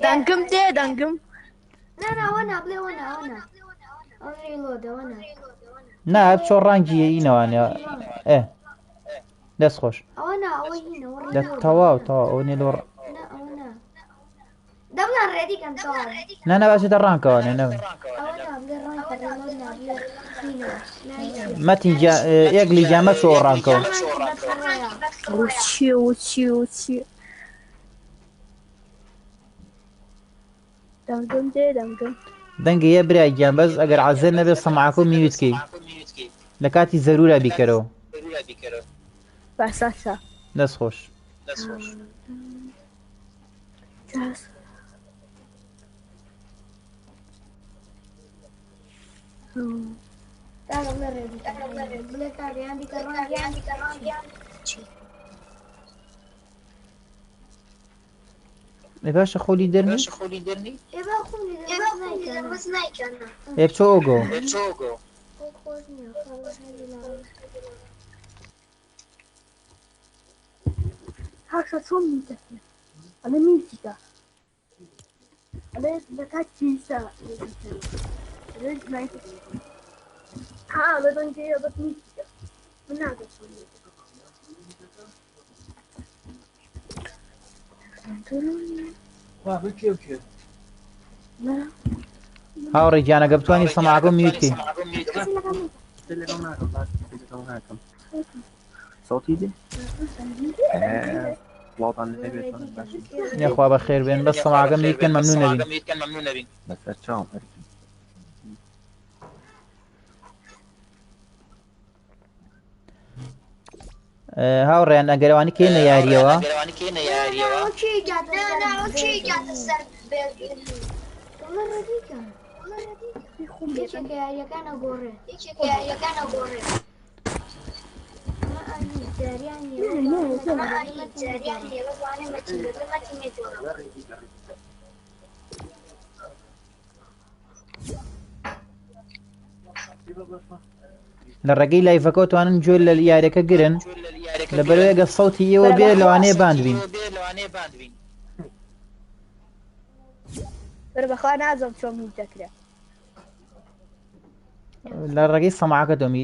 دەنگم دێ دەنگم نا بچۆ ڕانگی ئینەوانە دەست خۆش تەواو تەواو ئەو نێ لۆ نانە باشێتە ڕانکەوانێ نەوە مەتین ئێگلی جامە چۆ ڕانکەوە دەنگم دێ دەنگم دەنگە یە برای گیان بەس ئەگەر عەزێر نەبێت سەماعەکە و میویتکەی لە کاتی زەرورە بیکەرەوە بەسەسە دەست خۆش باشە خۆلی دەرنی بچۆ ئۆگۆ هاشا چۆن میدەکێ ئەمە میزیکە ئەمە لە کات چیسە لە دەنگەیە بەس میزیکە من ناگەم چۆن هاوڕێ گیانەگە بتوانانی سەماعەکە و میویتکەی صوتي دي وضعا نێخوا بە خێر بێن بەس سەماعەکە میویتکەن مەمنوون نەبین بس اتشاهم هاوڕێیان ئەگەرەوانی کێنە یاریەوە لە ڕێگەی لایڤەکە توانن گوێ لە یاریەکە گرن لەبەرەوەی ئەگە سەوتی ئێوە بێ لەوانەیە باند بین بەخوا نازەم چۆن میدەکرێ لە ڕێگەی سەماعەکە دۆمی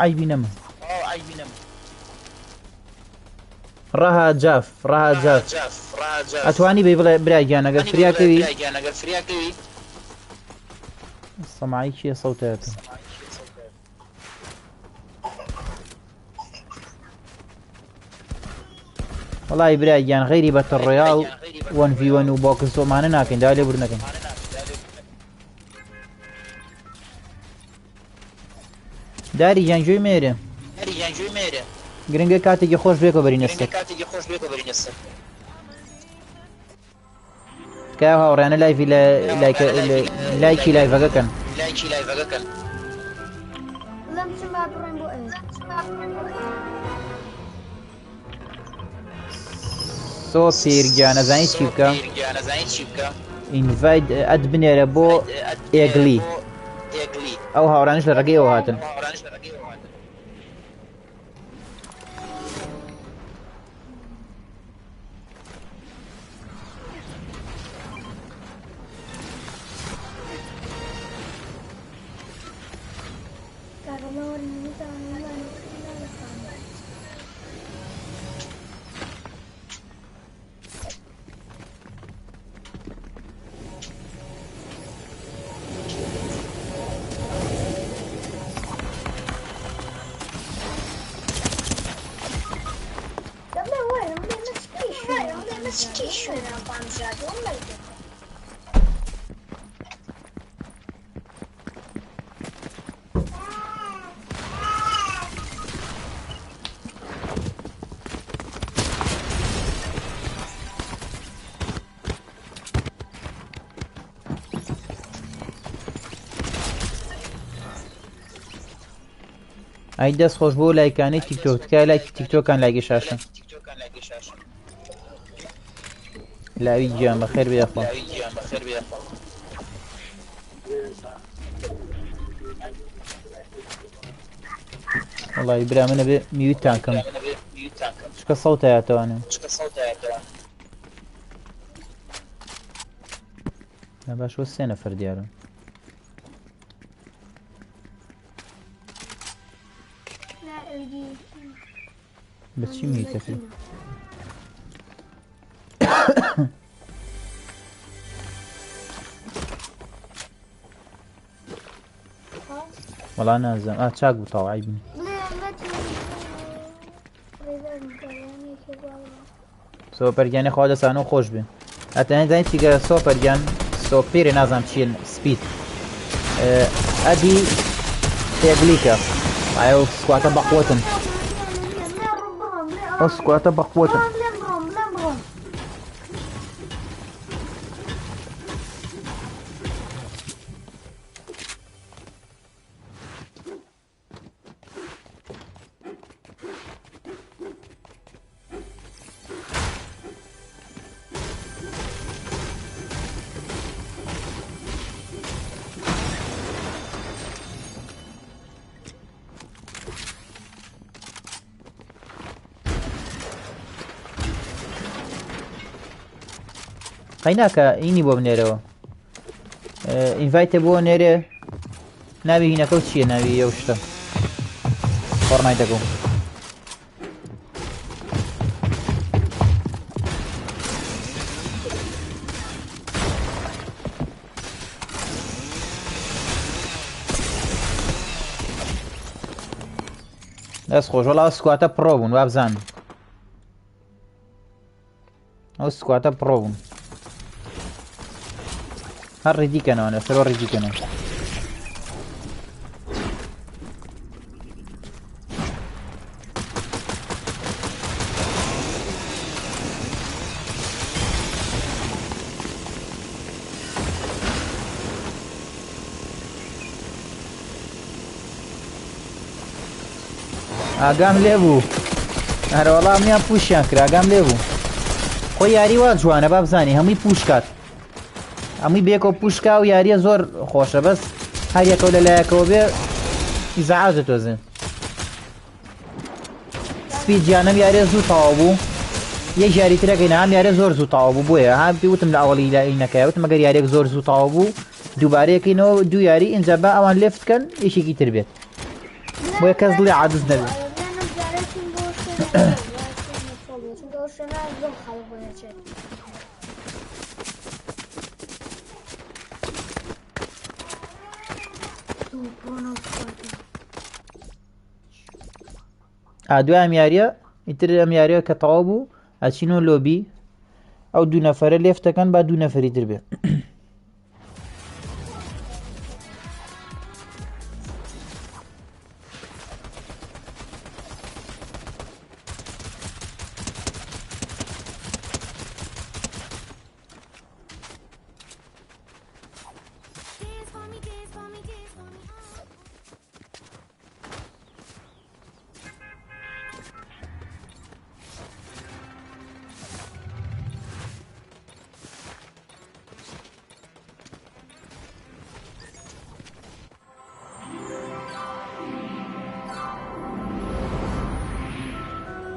عیبی نەما ڕاها جاف ئەتوانی بێ بڵێ برای گیان ئەگەر فریاکەوی سەماعی چییە سەوتەکە وەڵی برای گیان غەیری بەتە ڕۆیاڵ 1v1 و بۆکس زۆمانە ناکەین دا لێ بور نەکەین داری گیانجۆی مێرە گرنگە کاتێکی خۆش بێکەوە بەرینە سەر تکایە هاوڕێنە لایڤی لایکی لایڤەکەکەن لەم چ با بڕێن بۆ ئێوە سۆپیر گیان ئەزانی چی بکە ئینڤایت ئەد بنێرە بۆ ئێگلی ئەو هاوڕانش لە ڕێگەیەوە هاتن ئەی دەست خۆش بۆ لایکانی تیکتۆک تکای لایکی تیکتۆکان لایگە شاشن لاوی گیان بەخێر بێخۆ وەڵی برا منە بێ میوتتان کەم چکە سەوتە هاتەوانێ باش وە 3 نەفەر دیارن بچی میتەکەی وەڵا نازانم چاک بوو تاوە عیبی سۆپەرگیانی خوا دەسانە و خۆش بێ ئەتەنێت زانی چیگەرە سۆپەرگیان سۆپێرێ نازانم چیە سپید ئەدی تێگلیکە ئایا سکواتە بەقوتن ئەو سکواتە بەقوتن قەیناکە ئینی بۆ بنێرەوە ئینڤایتە بۆ نێرێ ناوی هینەکە و چییە ناوی ئەو شتە فۆرنایتەکە دەست خۆش وەڵا سکواتە پڕۆ بوون وابزان ئەو سکواتە پڕۆ بوون هەر ڕیدیکەنەوە سەرۆ ڕیدیکەنەوە ئاگام لێ بوو هەر وەڵام میان پوشیان کرد ئاگام لێ بوو خۆی یاری وا جوانە با بزانی هەمووی پوشکات هەمووی بێکەوە پوشکا و یاریە زۆر خۆشە بەس هەر یەکەو لەلایەکەوە بێ ئیزعاجە تۆزێ سپید گیانەم یاریە زوو تەواو بوو یەک یاری ترەکەینە هەم یاریە زۆر زوو تەواو بوو بۆیە هەم پێی وتم لە ئەوڵی لایەکەیە وتم ئەگەر یاریەک زۆر زوو تەواو بوو دووبارەیەکەینەوە دوو یاری ئینجا با ئەوان لێفت بکەن یەکێکی تر بێت بۆ کەس دڵی عاجز نەبێت. دوای ئەم یاریە ئیتر ئەم یاریە کە تەواو بوو ئەچینەوە لۆبی ئەو دوو نەفەرە لێف دەکەن با دوو نەفەری تر بێ.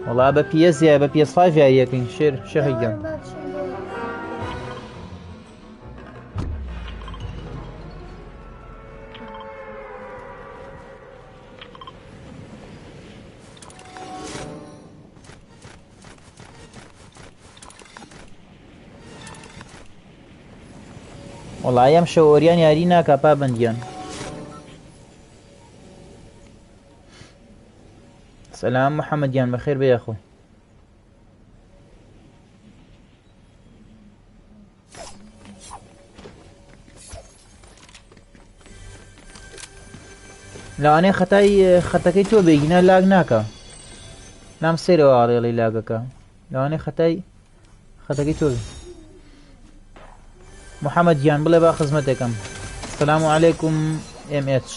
والله بە PS یا بە PS5 یاریەکەین شێخی گەم. والله ئەم شەوەریان یاری ناکا پابەندیان. سلام محەممەدیان بەخێر بێ یاخۆ. لەوانەیە خەتەکەی تۆ بێگینە لاگ ناکە لام سێرەوە ئاڵێڵی لاگەکە لەوانەیە خەتەکەی تۆ بێ. محەممەدیان بڵێ با خزمەتێکم. سلام عەلەیکوم MH.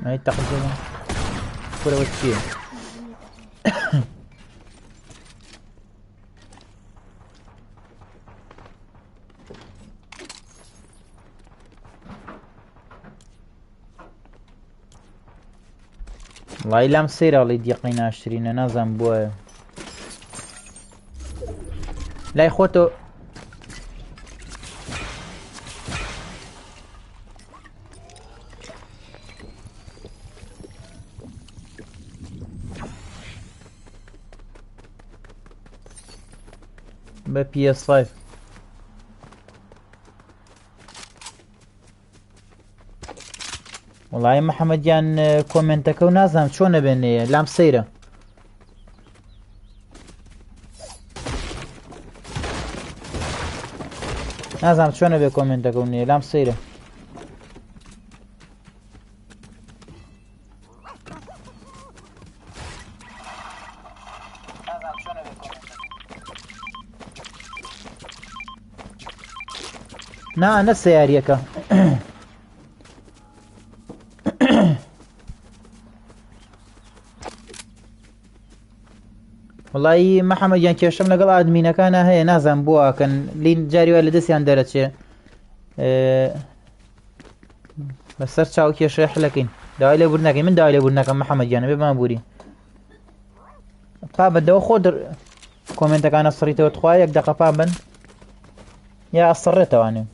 هاي تقدم كرة وتشيه والله لام سيرة اللي ديقينا عشرين نازم بويا لا يخوتو ب PS5 والله محەممەدیان کۆمنتەکە و نازانم چۆن نەبێنێ لام سەیرە. نازانم چۆن نەبێ کۆمنتەکە و نێ لام سەیرە. نا نفس یاریەکە وڵی محەممەدیان کێشەم لەگەڵ ئادمینەکانە هەیە نازان بووەکەن لین جاریوە لە دەستیان دەرەچێ بەسەر چاو کێشە حلەکەین داوای لێبوور نەکەین من داوای لێبوور نەکەم محەممەدیانە بێ مابووری پا بەدەوە خۆ کۆمنتەکانە سڕیتەوە تخوا یەک دەقە پا بن یا ئەسڕێتەوانێ.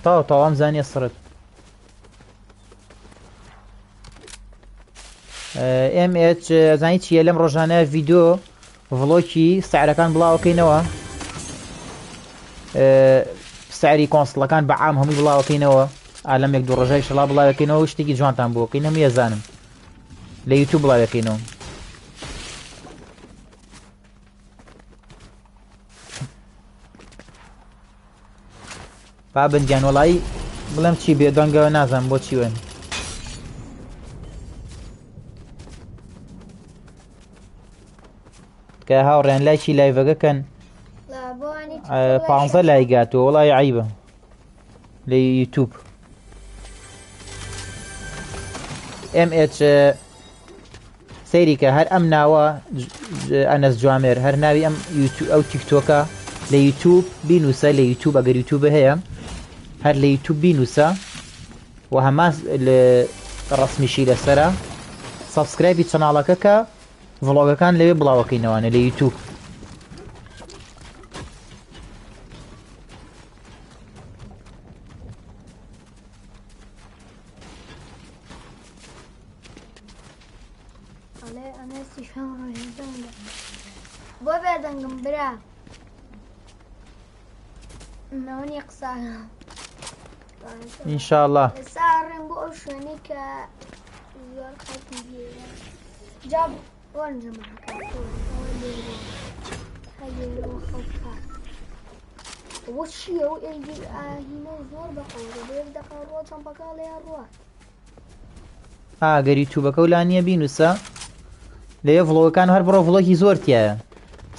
تاو ئەم زانیە سڕت MH زانی چیە لەم ڕۆژانە ڤیدۆ ڤڵۆکی سعرەکان بڵاوەکەینەوە سعری کۆنسڵەکان بە عام هەمووی بڵاوەکەینەوە ئالەم یەک دوو ڕۆژای شەڵا بڵاوەکەینەوە شتێکی جوانتان بۆکەین هەمووی ئەزانم لە یوتیوب بڵاوەکەینەوە. پابندیان وڵایی بڵێم چی بێدەنگەوە نازانم بۆ چی وێن کە هاوڕێن لایکی لایڤەکەکەن 15 لایگاتەوە وڵای عیبە لە یوتیوب. MH سەیری کە هەر ئەم ناوە ئەنەس جوامێر هەر ناوی ئەو تیکتۆکە لە یوتیوب بینوسە لە یوتیوب ئەگەر یوتیوب هەیە هەر لە یوتیوب بینوسە و هەمان ڕسمیشی لەسرە سابسکرایبی چەناڵەکە کە ڤڵۆگەکان لەوێ بڵاوەکەینەوانە لە یوتیوب. بۆ بێدەنگم برا ناوەنی قسانە ئینشاءڵڵا ئێستا ڕێم بۆ ئەو شوێنی کە زۆر خەڵکی جا وەرنجەمەکە وە چییە و ئێنجی ئاهینە زۆر بەقەوە بێ دەقا ڕۆ چەمپەکە لێ ڕوە ئاگەری یوتیوبەکە و لانیە بینوسە لێ ڤڵۆگەکان هەر بڕۆ ڤڵۆگی زۆر تایە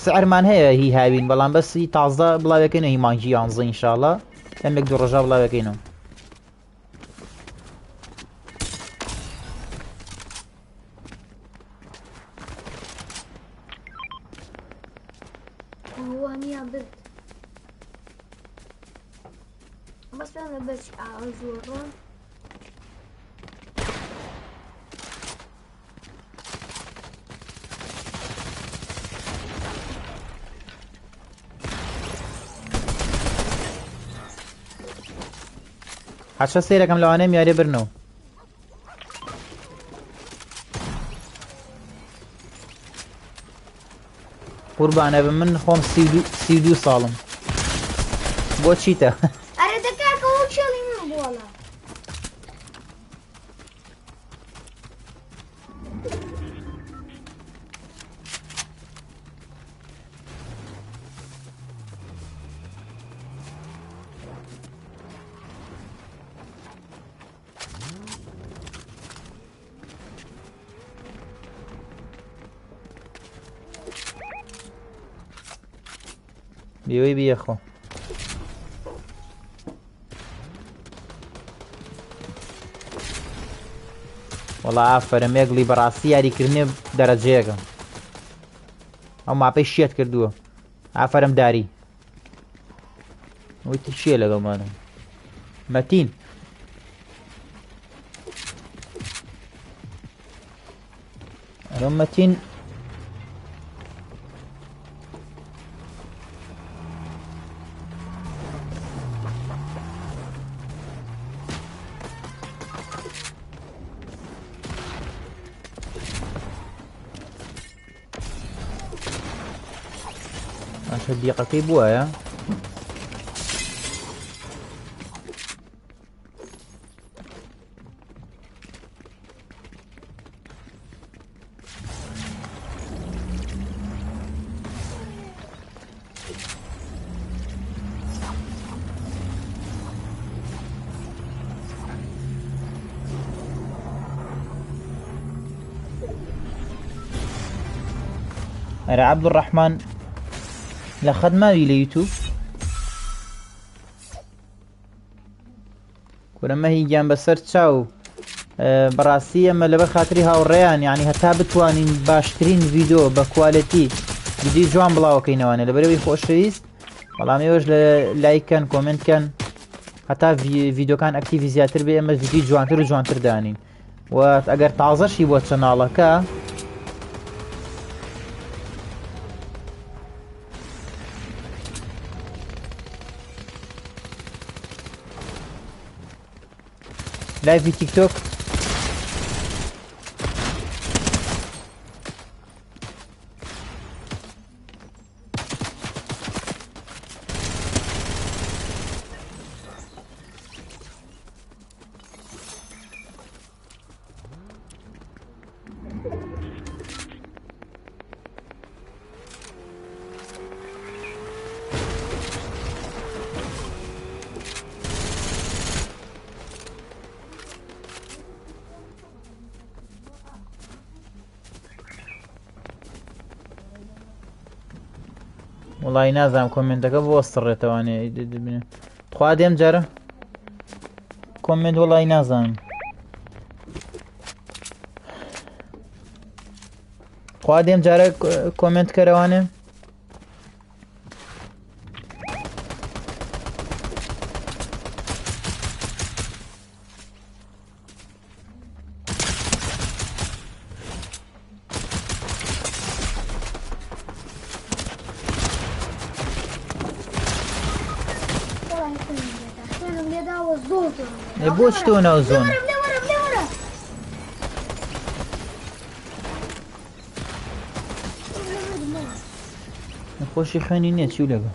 سعرمان هەیە هی هاوین بەڵام بەسی تازە بڵاوەکەینە هی مانگی 11 ئینشاءڵڵا ئەمێک دوو ڕۆژە بڵاوەکەینەوە. وانیان برد بەس لە بەچ زۆڕۆن حەشە سەیرەکەم لەوانەیە میارێ برنەوە قوربانە بە من خۆم 32 ساڵم بۆ چیتە؟ ئەرە دەکاکەەوە چێڵی من بۆڵە بێوەی بیەخۆ وەڵا ئافرە مێگڵی بەڕاستی یاریکردنێ دەرەجەیەکە ئەو ماپەی شێت کردووە ئافرم داری وتی چییە لەگەڵمانە مەتین ئەرۆ مەتین دیقەکەی بووە ئەرە عەبدوڕەحمان لە خەدماوی لە یوتیوب کورەمە هی گیان بەسەر چاو بەڕاستی ئەمە لەبەر خاتری هاوڕێیان یعنی هەتا بتوانین باشترین ڤیدۆ بە کوالەتی ویدیۆ جوان بڵاوەکەینەوەنە لەبەرەوەی خۆشەویست بەڵام ئێوەش لە لایکەن کۆمنتکەن هەتا ڤیدۆکان ئەکتیڤی زیاتر بێ ئەمە ڤیدیۆ جوانتر و جوانتر دانین و ئەگەر تازەشی بۆ چەناڵەکە لایڤی تیکتۆک وڵی نازانم کۆمنتەکە بۆ وەستڕێتەوانێ خوا دێم جارە کۆمنت وڵی نازانم خوا دێم جارە کۆمنت کەرەوانێ بۆچ تۆ ناو زۆن خۆشی خوێنی نییە چی لەگە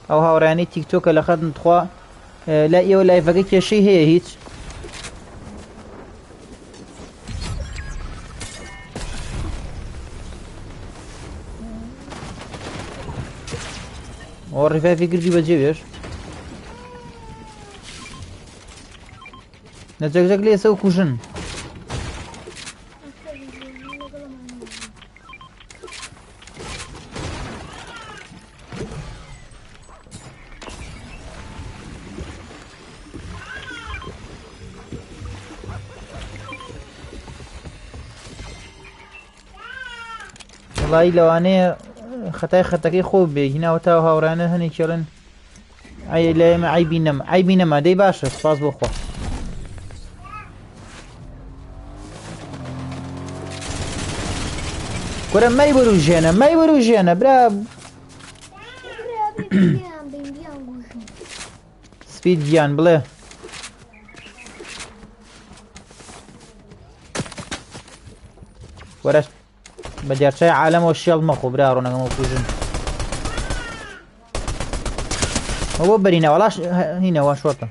ئەو هاوڕانی تیکتۆکە لە خەتن تخوا لا ئێوە لایڤەکە کێشەی هەیە هیچ ئەوە ڕیڤایڤی گردی بەجێ بێش نەجەکجەک لێسە و کوژن وڵی لەوانەیە خەتای خەتەکەی خۆ بێ هیناوە تا هاوڕانە هەنێک کێڵن ئەی لە ئێمە عیبی نەما دەی باشە سپاس بۆ خۆ کورە مەی بەروژێنە برا سپید گیان بڵێ وەرە بە دیارچای عالەمەوە شێڵ مەخۆ برا ڕۆنەکەمە کوژن ئەوە بەرینە وەڵاش هینەوە شۆتە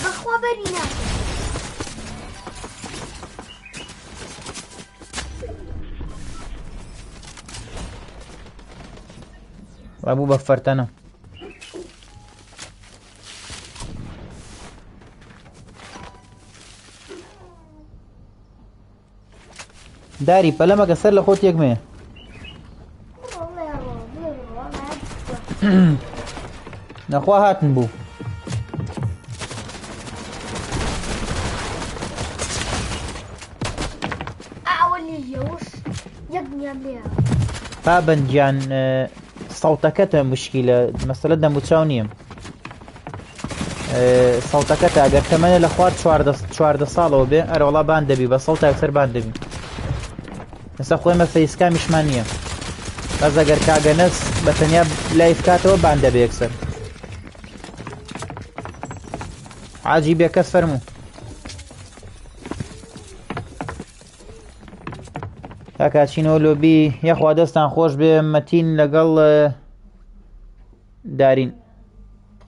بخوا برینە ڕابوو بە فەرتەنە داری پەلەمەکە سەر لە خۆت یەکمەیە نەخوا هاتن بوو پابەندیان سەڵتەکەتە مشکیلە مەسەلە دەموچاو نییە سەڵتەکەتە ئەگەر تەمەنە لە خوارد 14 ساڵەوە بێ ئەرەوەڵا بان دەبی بە سەڵ تاکسەر بان دەبی ئێستا خۆیمە فەیسکامیشمان نییە بەس ئەگەر کاگەنەس بە تەنیا لایف کاتەوە بان دەبێ یەکسەر حاجی بێ کەس فەرموو کاکاچینەوە لۆبی یەخوا دەستان خۆش بێ مەتین لەگەڵ دارین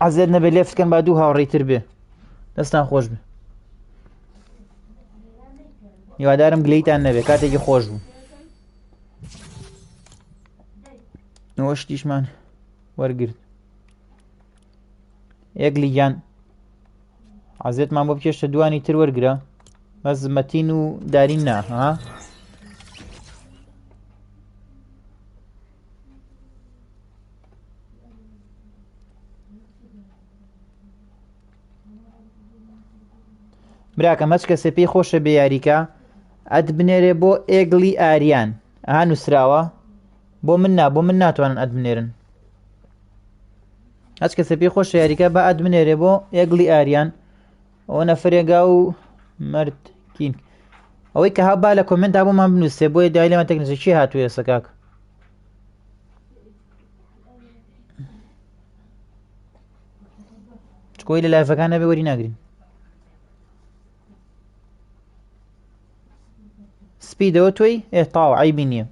عەزێت نەبێ لێفتکەن با دوو هاوڕێیتر بێ دەستان خۆش بێ هیوادارم گلەیتان نەبێ کاتێکی خۆش بوو نەوە شتیشمان وەرگرت یەکلی گیان عەزێتمان بۆ بکێشتە دوانی تر وەرگرە بەس مەتین و دارین نا ها براکەم هەچ کەسێ پێی خۆشە بێ یاریکە ئەت بنێرێ بۆ ئێگڵی ئاریان ئەها نووسراوە بۆ من ناتوانن ئەت بنێرن هەچ کەسێ پێی خۆشە یاریکە بە ئەت بنێرێ بۆ ئێگڵی ئاریان ئەوە نەفرێگا و مرد کین ئەوەی کە هەبا لە کۆمنتا بۆمان بنووسێ بۆی دای لێمان تەکنیزە چی هاتووە ئێستا کاکە چکۆی لە لایڤەکان نەبێ وەری ناگرین سپیدەوە تۆی تاو عیبی نییە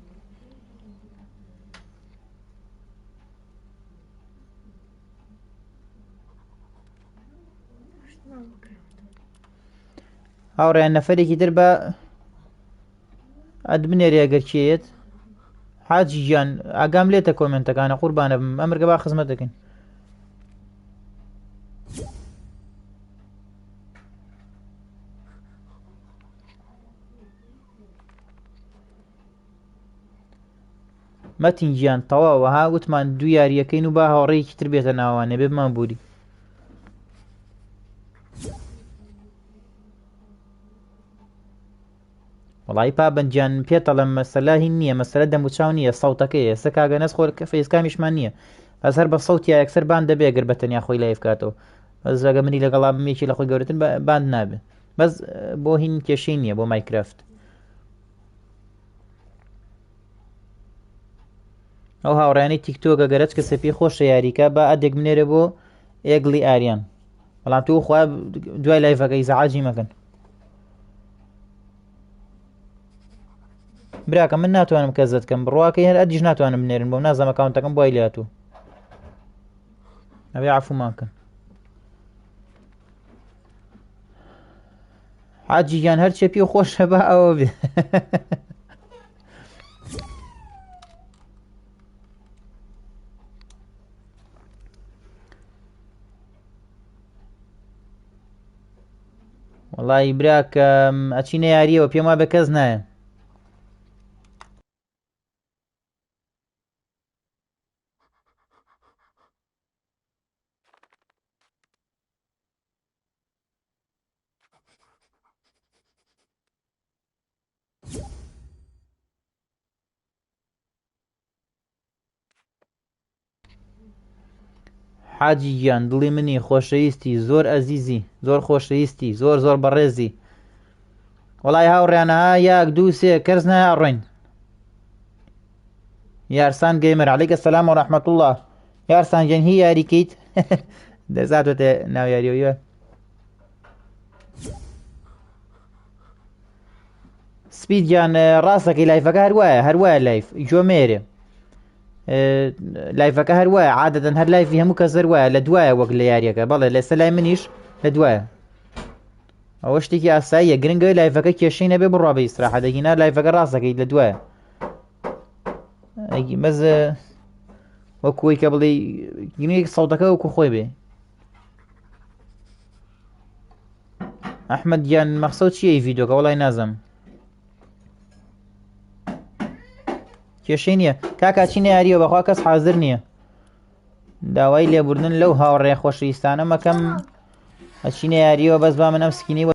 هاوڕێیان نەفەرێکی تر بە ئەت بنێرێ ئەگەر کێیت حاجی گیان ئاگام لێتە کۆمنتەکانە قوربانە بم ئەمرگە با خزمەت دەکەین مەتینگیان تەواوەها وتمان دوو یاریەکەین و با هاوڕێیەکی تر بێتە ناوانێ بێ بمان بووری. وڵی پابەنجیان پێتەڵم مەسەلا هین نییە، مەسەلە دەموچاو نییە، سەوتەکەیە ئێستا کاگەنەس خۆ فەیسکامیشمان نییە، بەس هەر بە سەوتیا یەکسەر بان دەبێ گەر بەتەنیا خۆی لای بکاتەوە، بەس ڕەگە منی لەگەڵا بمێکی لە خۆی گەورەتن باند نابێ، بەس بۆ هین کێشەی نییە بۆ مایکرافت. ئەو هاوڕیانەی تیکتۆکە گەرەج کەسە پێی خۆشە یاریکە بە ئەدێک منێرە بۆ ئێگڵی ئاریان، بەڵام تو خوا دوای لایڤەکەی زەعاجی مەکەن. براکە من ناتوانم کەزت کەم بڕواکەی هەر ئەدیش ناتوانم بنێرن بۆم نازەم ئەکاونتەکەم بۆی لاتوو ئەوێ عەفومان کەن. حاجییان هەرچێ پێی خۆشە بە ئەوە بێ. وەڵی براکە ئەچینە یاریەوە پێم وا بە کەس نایە. حاجی گیان دڵی منی خۆشەویستی زۆر ئەزیزی زۆر خۆشەویستی زۆر زۆر بەڕێزی. وەڵی هاوڕێیانەها یاک دوو سێ کەرز نایاڕۆین. یارسان گەیمەر عەلەیکە سەلام و ڕەحمەت الله. یارسان گەن هی یاریکەیت دەزاتوێتە ناو یاریەوە. سپید گیان ڕاستەکەی لایفەکە هەروایە لایف جۆمێرێ لایفەکە هەروایە عادەتەن هەر لایفی هەموو کەس هەروایە لە دوایە وەک لە یاریەکە بەڵێ لەسەر لای منیش لە دوایە. ئەوە شتێکی ئاساییە گرنگە لایفەکە کێشەی نەبێ بڕوا بە ئیستراحەت دەگینا لایفەکە ڕاستەکەیت لە دوایە مەز وەکوی کە بڵێ گرنگێک سەوتەکە وەکو خۆی بێ. ئەحمەد گیان مەقسەد چییە ڤیدۆکە وەڵی نازەم کێشەی نییە کاکا چینە یاریەوە بەخوا کەس حازر نییە داوای لێبوردن لەو هاوڕێ خۆشەویستانە مەکەم ئەچینە یاریەوە بەس با من ئەم سکینی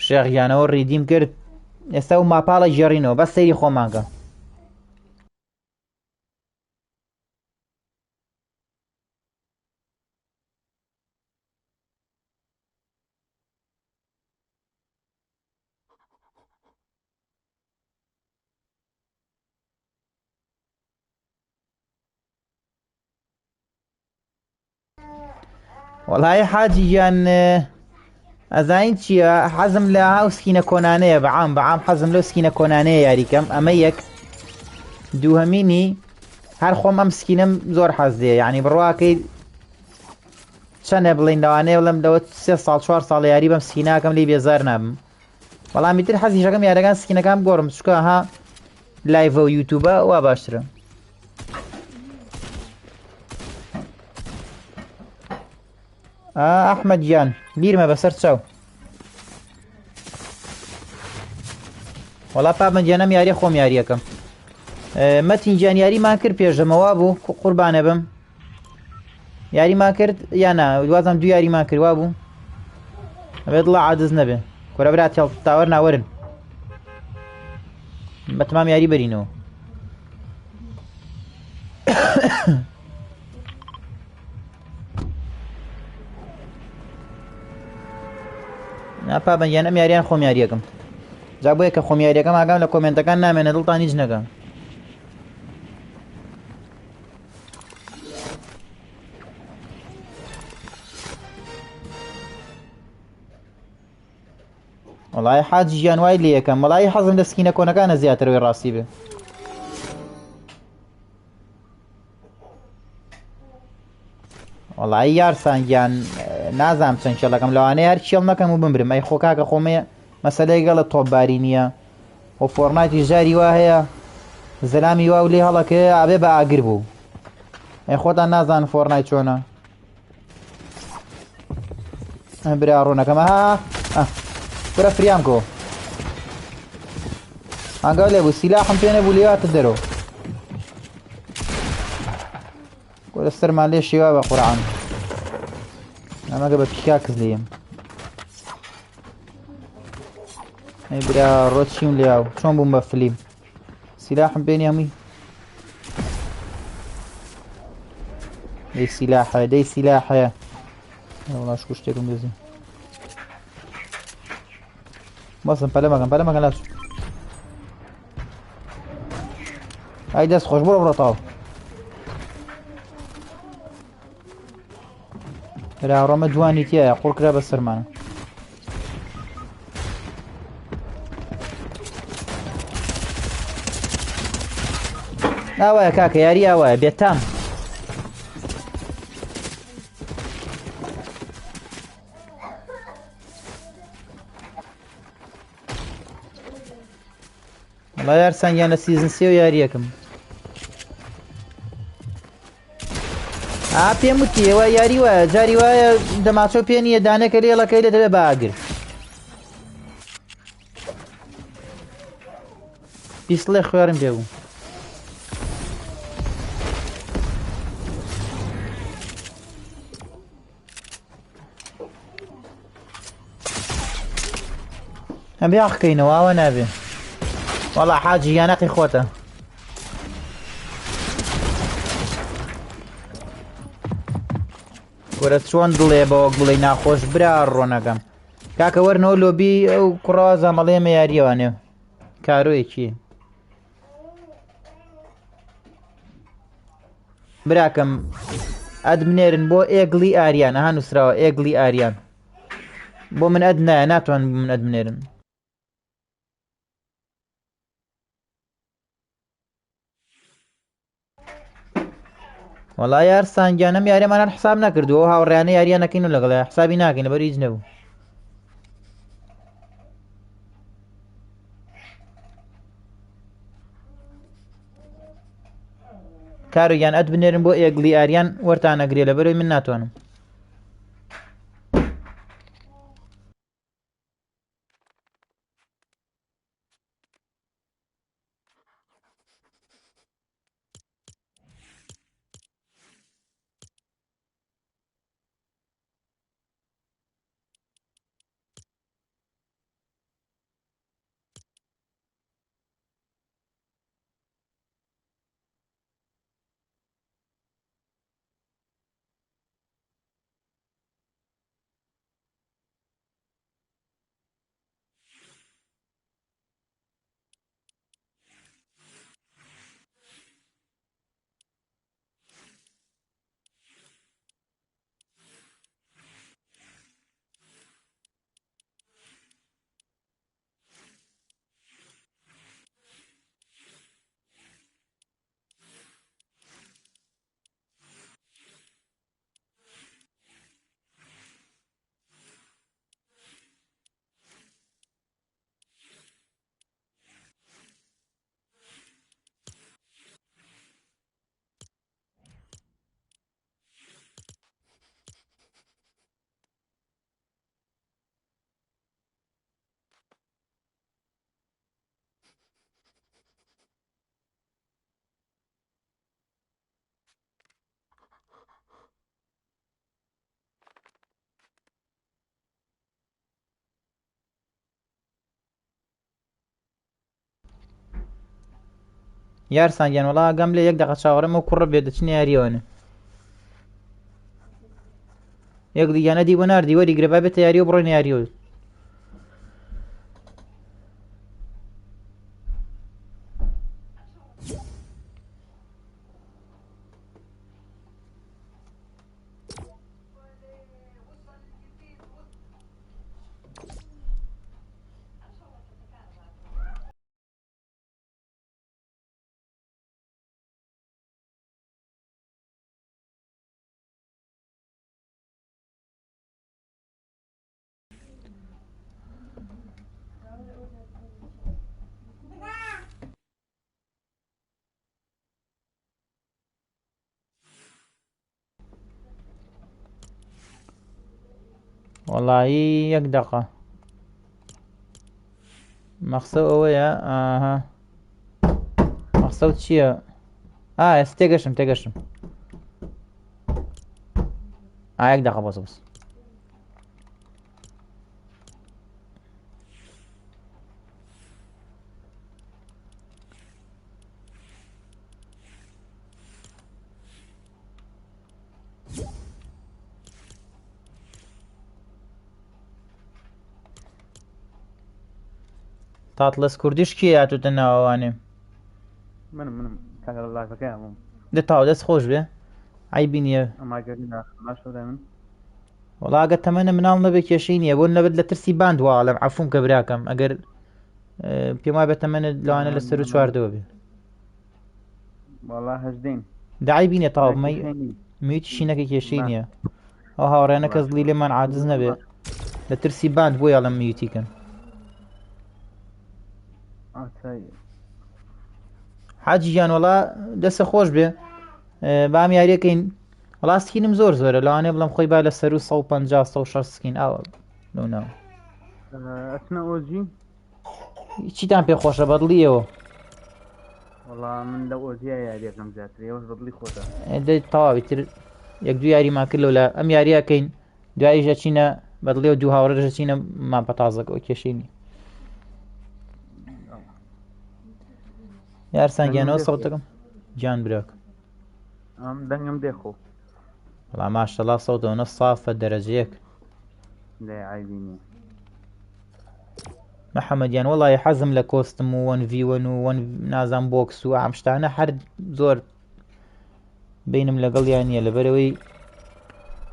شێخیانەوە ڕیدیم کرد ئێستا و ماپاڵە ژێڕینەوە بەس سەیری خۆمانکە. وەڵای حاجی گیان ئەزانین چییە حەزم لە هاو سکینە کۆنانەیە بەعام حەزم لەو سکینە کۆنانەیە یاریکەم ئەمە یەک دووهەمینی هەر خۆم ئەم سکینەم زۆر حەز دێ یعنی بڕواکەی چەندە بڵین لەوانەیە بڵێم لەوە 3 ساڵ 4 ساڵ یاری بەم سکیناکەم لی بێزار نابم بەڵامی تر حەزیشەکەم یاریەکان سکینەکان گۆڕم چکە ها لایڤە و یوتیوبە وا باشترە. ئەحمەد گیان بیرمە بەسەر چاو وەڵا پابەنجیانەم یاریە خۆم یاریەکەم مەتین گیان یاریمان کرد پێشەمەوە بوو قوربانە بم یاریمان کرد یانە دوازم دوو یاریمان کردوا بوو ئەبێت دڵە عادز نەبێ کۆرە برات تاوەر ناوەرن بەتمام یاری بەرینەوە. پابەنجیان ئەم یاریان خۆم یاریەکەم جا بۆیە کە خۆم یاریەکەم ئاگام لە کۆمنتەکان نامێنە دڵتان هیچ نەکەم. وەڵای حاجی گیان وای لێ یەکەم وەڵای حەزم لە سکینە کۆنەکانە زیاترەوەی ڕاستی بێ وەڵی یارسانگیان نازانم چەند شەڵەکەم لەوانەیە هەر چێڵ نەکەم و بمرم ئەی خۆ کاکە خۆمەیە مەسەلەی گەڵە تۆپباری نییە و فۆرناتی ژاری وا هەیە زەلامی وا و لێ هەڵەکەی ئابێ بە ئاگر بوو ئەی خۆتان نازان فۆرنای چۆنە برا ڕوونەکەمە ها برە فریام کۆ ئەنگەڵ لێ بوو سیلاحم پێ نەبوو لێواتە دەرەوە گۆرەستەرمان لێ شێوا بە قورعان ئەمەگە بە پیکا کەس لێم ئەی برا ڕۆچیم لێاو چۆن بووم بە فلیم سیلاحم پێنی هەمووی دەی سیلاحە دەی سیلاحە وڵاش کو شتێکم دەزی بەسم پەلەمەکەم لاچوو ئای دەست خۆش بڕۆ بڕۆتەوە راڕۆمە جوانی تایە قوڕ کرا بە سەرمانە ئاوایە کاکە یاری ئاوایە بێتام وڵای یارسانگیانە سیزن سێ و یاریەکەم پێم وتی ئێوە یاری وایە جاری وایە دەماچۆ پێ نییە دانەکە لێڵەکەی دەبێ بە ئاگر پیسڵێ خوێرم پێ بوو ئەم یاخکەینەوە ئاوە نابێ وەڵا حاجی یانەقی خۆتە وەرە چۆن دڵێ بەوەک بڵێ ناخۆش برا ڕۆنەکەم کاکە وەرنەوە لۆبی ئەو کوڕەوە زەمەڵێمە یاریەوانێ کارۆیەکی براکەم ئەدمنێرن بۆ ئێگڵی ئاریان ئەها نووسراوە ئێگڵی ئاریان بۆ من ئەد نایە ناتوان من ئەدمنێرن وەڵای یارسانگیانەم یاریەمانان حساب نەکردووە هاوڕێیانە یاریان نەکەین و لەگەڵای حسابی ناکەین لەبەر هیچ نەبوو کارۆیان ئەد بنێرن بۆ ئێگڵی ئاریان وەرتانەگرێ لەبەرەوەی من ناتوانم یارسانگیان وەڵا گەم لێ یەک دەقە چاوەڕێمە و کوڕە بێ دەچنە یاریەوەنە یەکڵی یانە دی بۆ ناردی وەری گرێ با بێتە یاریەوە بڕۆینە یاریەوە والله يك دقة مقصود اويا اها مقصود چییە ئێستا تێگەشتم یەک دقە بەس تاتڵەس کوردیش کێ هاتووتە ناوەوانێ منم کاکە لە لایفەکەی هەمووم دەتاوە دەست خۆش بێ عیبی نییە ئەماگەری باشە من وەڵا ئەگەر تەمەنە مناڵ نەبێ کێشەی نییە بۆ نەبێت لە ترسی باند واڵم عەفوم کە براکەم ئەگەر پێم وایە بێت تەمەنە لەوانە لەسەر و چواردەوە بێ وەڵا هەژدەین داعیبی نییە تاوە میوتیشی نەکە کێشەی نییە ئەو هاوڕێنە کەس دڵی لێمان عاجز نەبێ لە ترسی باند بۆ یاڵم میوتیکەن حاجی گیان وەڵا دەستە خۆش بێ بام یاریەکەین وەڵا سکینم زۆرە لەوانێ بڵم خۆی با لە سەر و 150 160 سکین ئاوە لەو ناو ئەچنە ئۆجی چیتان پێ خۆشە بەدڵیەوە وەڵا من لە ئۆجیا یاریەکەم زیاتر ئێوەش بەدڵی خۆتە دەی تەواوی تر یەک دوو یاریمان کرد لەو لە ئەم یاریەکەین دواییژە چینە بەدڵێ و دوو هاوڕێژە چینە ماپە تازەکەەوە کێشەی یارسانگیانەوە سەوتەکەم گیان براک ئەم دەنگم دێخۆ وەڵا ماشەڵا سەوتەوەنە سافە دەرەجەیەک لێ عیبی نییە محەممەدیان وەڵی حەزم لە کۆستم و وەنڤیوەن و وەن نازان بۆکس و ئام شتانە هەر زۆر بینم لەگەڵ یان نییە لەبەرەوەی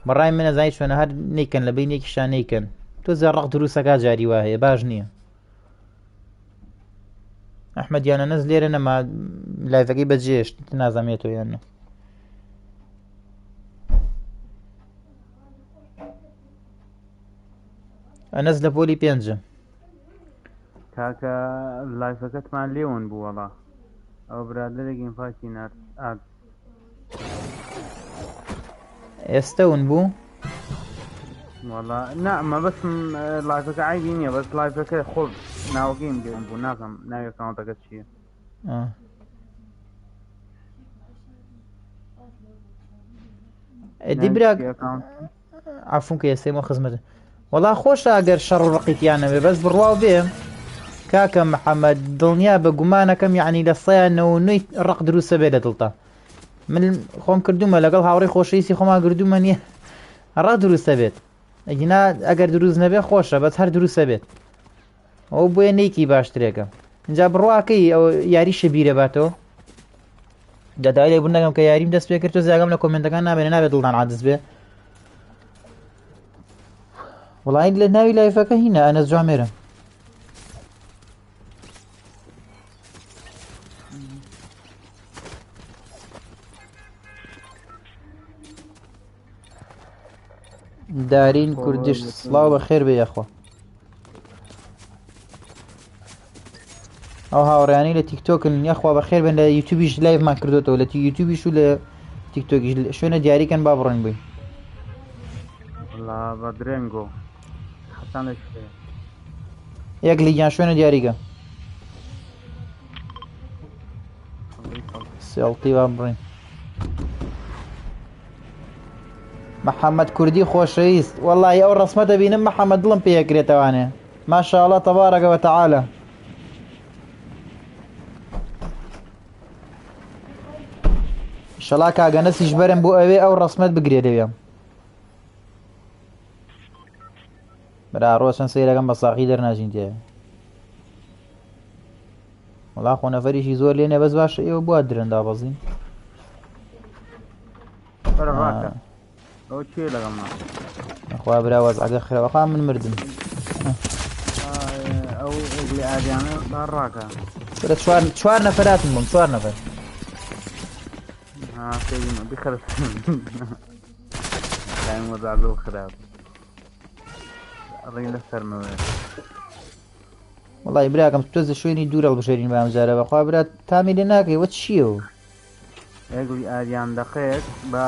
بەڕای من نەزانی چۆنە هەر نیکەن لە بینێکیشان نیکەن تۆ زێڕق دروستەکە جاری وا هەیە باش نییە ئەحمەدیانە نەز لێرە نەما لایڤەکەی بەجێشت نازانێتەوە یان نە ئەنەس لە پۆلی پێنجە کاکە لایفەکەتمان لێون بوو وەڵا ئەو برادەرێکی فاکی نات ئێستا ون بوو وەڵا نەمە بەسم لایفەکە عیبی نییە بەس لایفەکە خۆ ناوەکەیم لێون بوو ناکەم ناوی ئەکاونتەکە چییە ئەدی براک عەفوم کە ئێستەمە خزمەتە وەڵا خۆشە ئەگەر شەڕ و ڕقیتیانەوێ بەس بڕواو بێ کاکە محەممەد دڵنیا بە گومانەکەم یعنی لە 109 ڕق دروستە بێ لە دڵتا من خۆم کردومە لەگەڵ هاوڕێی خۆشەویستی خۆمان کردومە نییە ڕق دروستە بێت ئەگینا ئەگەر دروست نەبێ خۆشە بەس هەر دروستە بێت ئەو بۆیە نەیکی باشترێکە اینجا بڕواکەی ئەو یاری شەبیرە باتەوە دەدای لێبوون نەگەم کە یاریم دەست پێ کرد تۆ زیاگەم لە کۆمنتەکان نامێنێ نابێت دڵدان عاجز بێ وڵای لە ناوی لایفەکە هینە ئەنەس جوامێرە دارین کوردیش سڵاو بە خێر بێ یەخوا ئەو هاوڕیانی لە تیکتۆکن یەخوا بە خێر بن لە یوتیوبیش لایڤمان کردوێتەوە لە یوتیوبیش و لە تیکتۆکیش شوێنە دیاریکەن با بڕۆین بووین بە درێنگۆ حەسان لە یەک لیگیان شوێنە دیاریکە سێڵتی با بڕین محەممەد کوردی خۆشەویست وەڵی ئەو ڕسمە دەبینم محەممەد دڵم پێیەکرێتەوانێ ماشاءڵڵا تەبارەکە وەتەعالە ئینشەڵا کاگەنەسیش بەرم بۆ ئەوێ ئەو ڕسمەت بگرێ دەوێم برا ڕۆشن سەیرەکەم بە ساقی دەرناژین تێ وەڵا خۆ نەفەریشی زۆر لێنێ بەس باشە ئێوە بووە درەندا بەزین ئەو چێ لەگەڵما خوا برا وەزعەکە خراوەخوا من مردم ئەو ئەگلی ئادیانە ڕاکە برا چوار نەفەراتم بووم 4 نەفەر بخرس دایم وەزعەکە خراپ ڕێی لەسەرمەوە وەڵی براکەم تۆزە شوێنی دوورە بژێرین بامجارە بەخوا برا تامی لێ ناکەی وە چییە و ئەگلی ئادیان دەقێت بە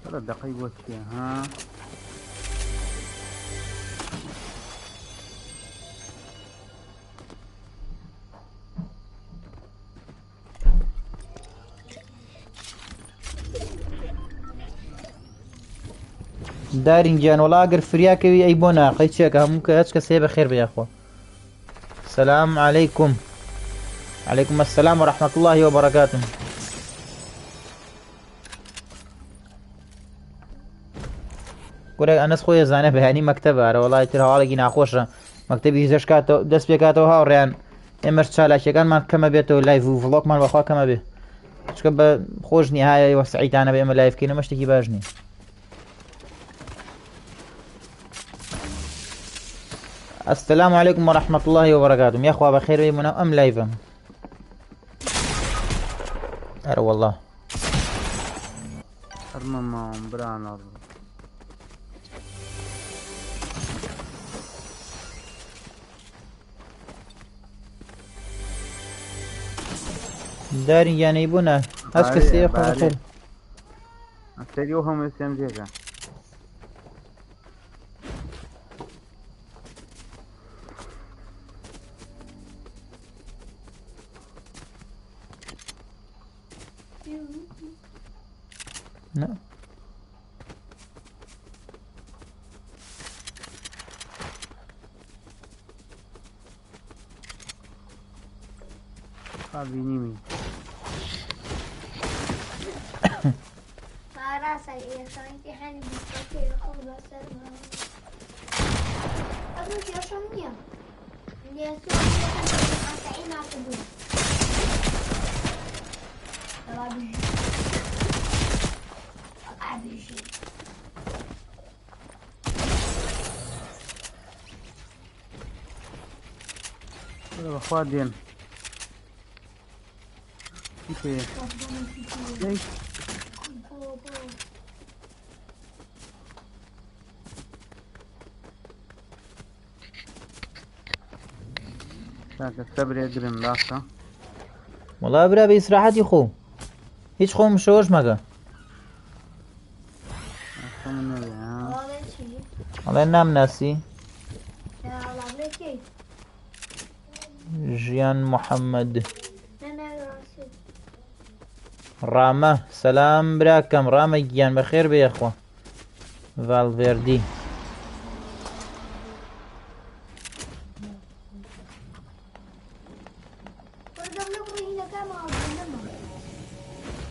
ولا دقيق وشي ها دارین گیان وڵا ئەگەر فریاکەوی ئەی بۆ ناقەی چێکە هەموو کە هەچ کەسێ بەخێر بێخۆ. السلام عليكم. عليكم السلام ورحمة الله وبركاته. قولك أنس خويا زانه بهاني مكتبه أرى والله ترى هالجي ناخوشه مكتبي زش كاتو دس بيكاتو هاوريان إمر شالش كان ما كم بيتو لايف وفلوق ما بخوا كم بيه شكب خوش نهاية وسعيد أنا بإمر لايف كينو مشتكي باجني. السلام عليكم ورحمة الله وبركاته. يا أخوة بخير ويمنا أم لايفا أرى والله أرمم برانا دارين يعني يبونا هسكس يا أخوة بخير أستريوهم يسمجيكا لا بینیمی راسا يشانتي حالي بسكوتي يخوض بسر أبوك يشانيا اللي يسوي عسعين عقدون أبيشي أخواتين كيف ليش الصبر يقرن لاسا والله برا بإسراحتي خو هيش خو مشوش مگه والله نام ناسي جيان محمد رامة سلام براكم رامة جيان بخير بي اخوة فالفيردي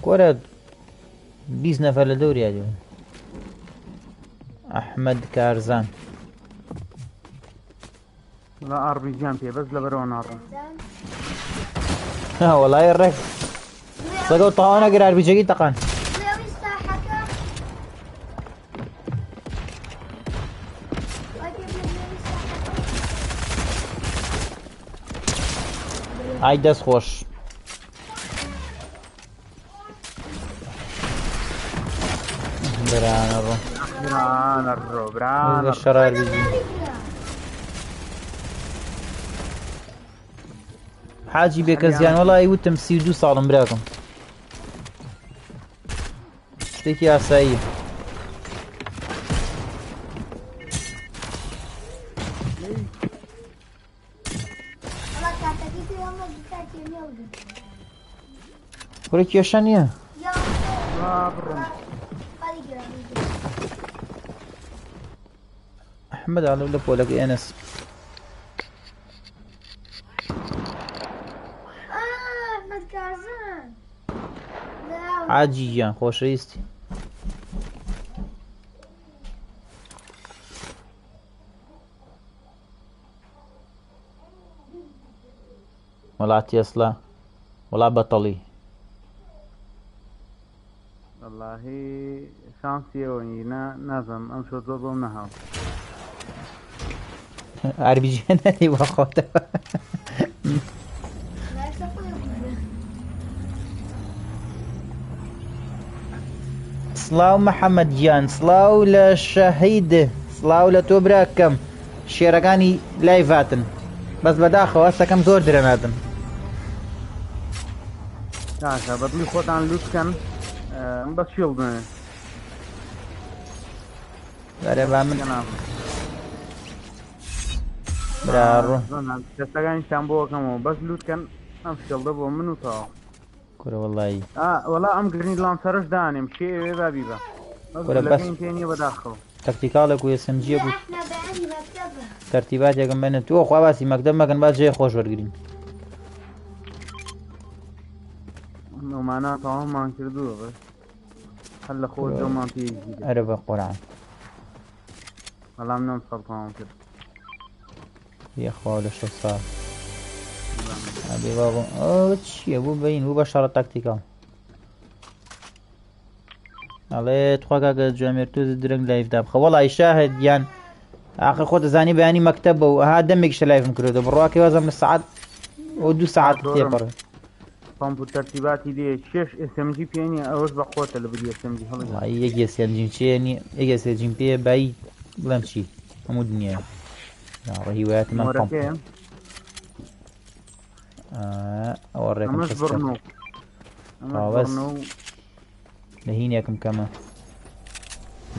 كورد 20 نفر لدوري يا احمد كارزان لا اربي جامبي بس لبرون اربي ها والله يرك سقو طاونا قرار بيجي تقان هاي دست خوش بران الرو الشرائر بيجي حاجي بك زيان والله يوتم 32 صالم براكم شتيك يا سعيد وريك يا شانية احمد على ولا بقولك انس احمد كازان عاجيا خوش ريستي ولا تيسلا ولا بطلي والله شانسي وينا نازم امشو ضربهم نهاو عربي جناني واخوته سلاو محمد جان سلاو لشهيد سلاو لتوبراكم شيرقاني لايفاتن بس بداخل هسه كم زور درناتن تاشا بدلي خوت عن لوت كان بس شيلدن ئەرێ با من برا ڕۆ دەستەکانیشان بۆکەمەوە بەس لووتکەن ئەم شەڵدە بۆ من و تاوە کورە وەڵایی وەڵا ئەم گرنی لامسەرش دانێم شێوێ بابی بە بەس پێ نییە بەداخەوە تەکتیکاڵێک و SMG بوو احنا بأني مكتبة تەرتیباتێکم بێنە تۆ خوا باسی مەکتەب مەکەن با جێ خۆش وەرگرین نۆمانە تاوامان کردووە بەس هەر لە خۆ زۆمان پێ ئەرە بە قۆران بەڵام نەم سەڵ تاوام کرد یەخوا لە 6 ساڵ ئەبێ باڵم ئەو چییە بوو بین بوو بە شەڕە تاکتیکاڵ ئەڵێ تخوا کاکە جوامێر تۆ درەنگ لایفدا بخە وەڵی شاهد یان ئاخر خۆ دەزانی بەیانی مەکتەب بە و ئەها دەمێکیشە لایفم کردەوە بڕواکەی وازم لە سعات ئەو 2 ساعت تێپەڕێ پامپ و تەرتیباتی دێ 6 SMG پێنیە ئەوەش بە خۆتە لە بری SMG هەڵی وای یەکێ سێنجیم چێنی یەکێ سێجیم پێ بای بڵێم چی هەموو دنیا ڕهیوایەتی من پامپ مۆرەکەیە ئەوە ڕێکم ئەمەش بڕنۆ لە هینێکم کەمە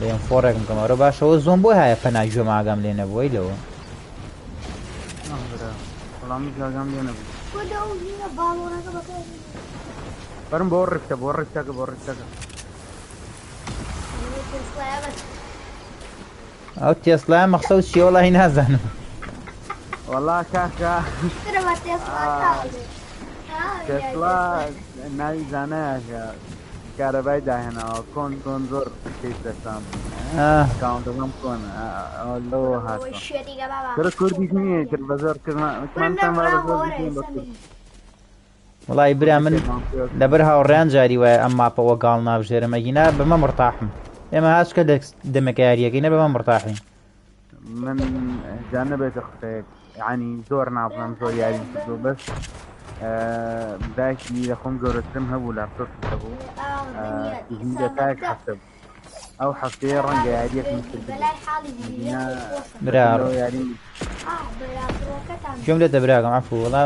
لێم فۆڕێکم کەمەوە باشەوە زۆم بۆی هایە پەنای گوێ ماگام لێ نەبووی لەوە بەڵامی جاگام لێ نەبوو خدا وهنا بالونك بكير بەرم بۆ ڕفتە بۆ ڕفتەکە بۆ ڕفتەکە ئەو تێسلای مەخسە و چیە وەڵی نازانم وەڵا کاکە تێسلا ناوی زانایەکە کارەبای داهێناوە کۆن زۆر پێی دەستان کاونتەکەم کۆنە لەوە هاتووە کورە کوردیش نییە کرد بە زۆر کردمانتان وڵی برا من لەبەر هاوڕێیان جاری وایە ئەم ماپەوە گاڵ نابژێرم ئەگینا بەمە مرتاحم ئێمە هاچکە دەمەکە یاریەکەینە بەمە مرتاحین من جا نەبێتە قسەیەک یعنی زۆر نابڵم زۆر یاری کردو بەس دایکی لە خۆم گەورەترم هەبوو لاپتۆپ هەبوو دەتایەک هەفتە بوو ئەو هەفتەیە ڕەنگە یاریەکم کرد برا گوێم لێتە براگەم عەفو وەڵا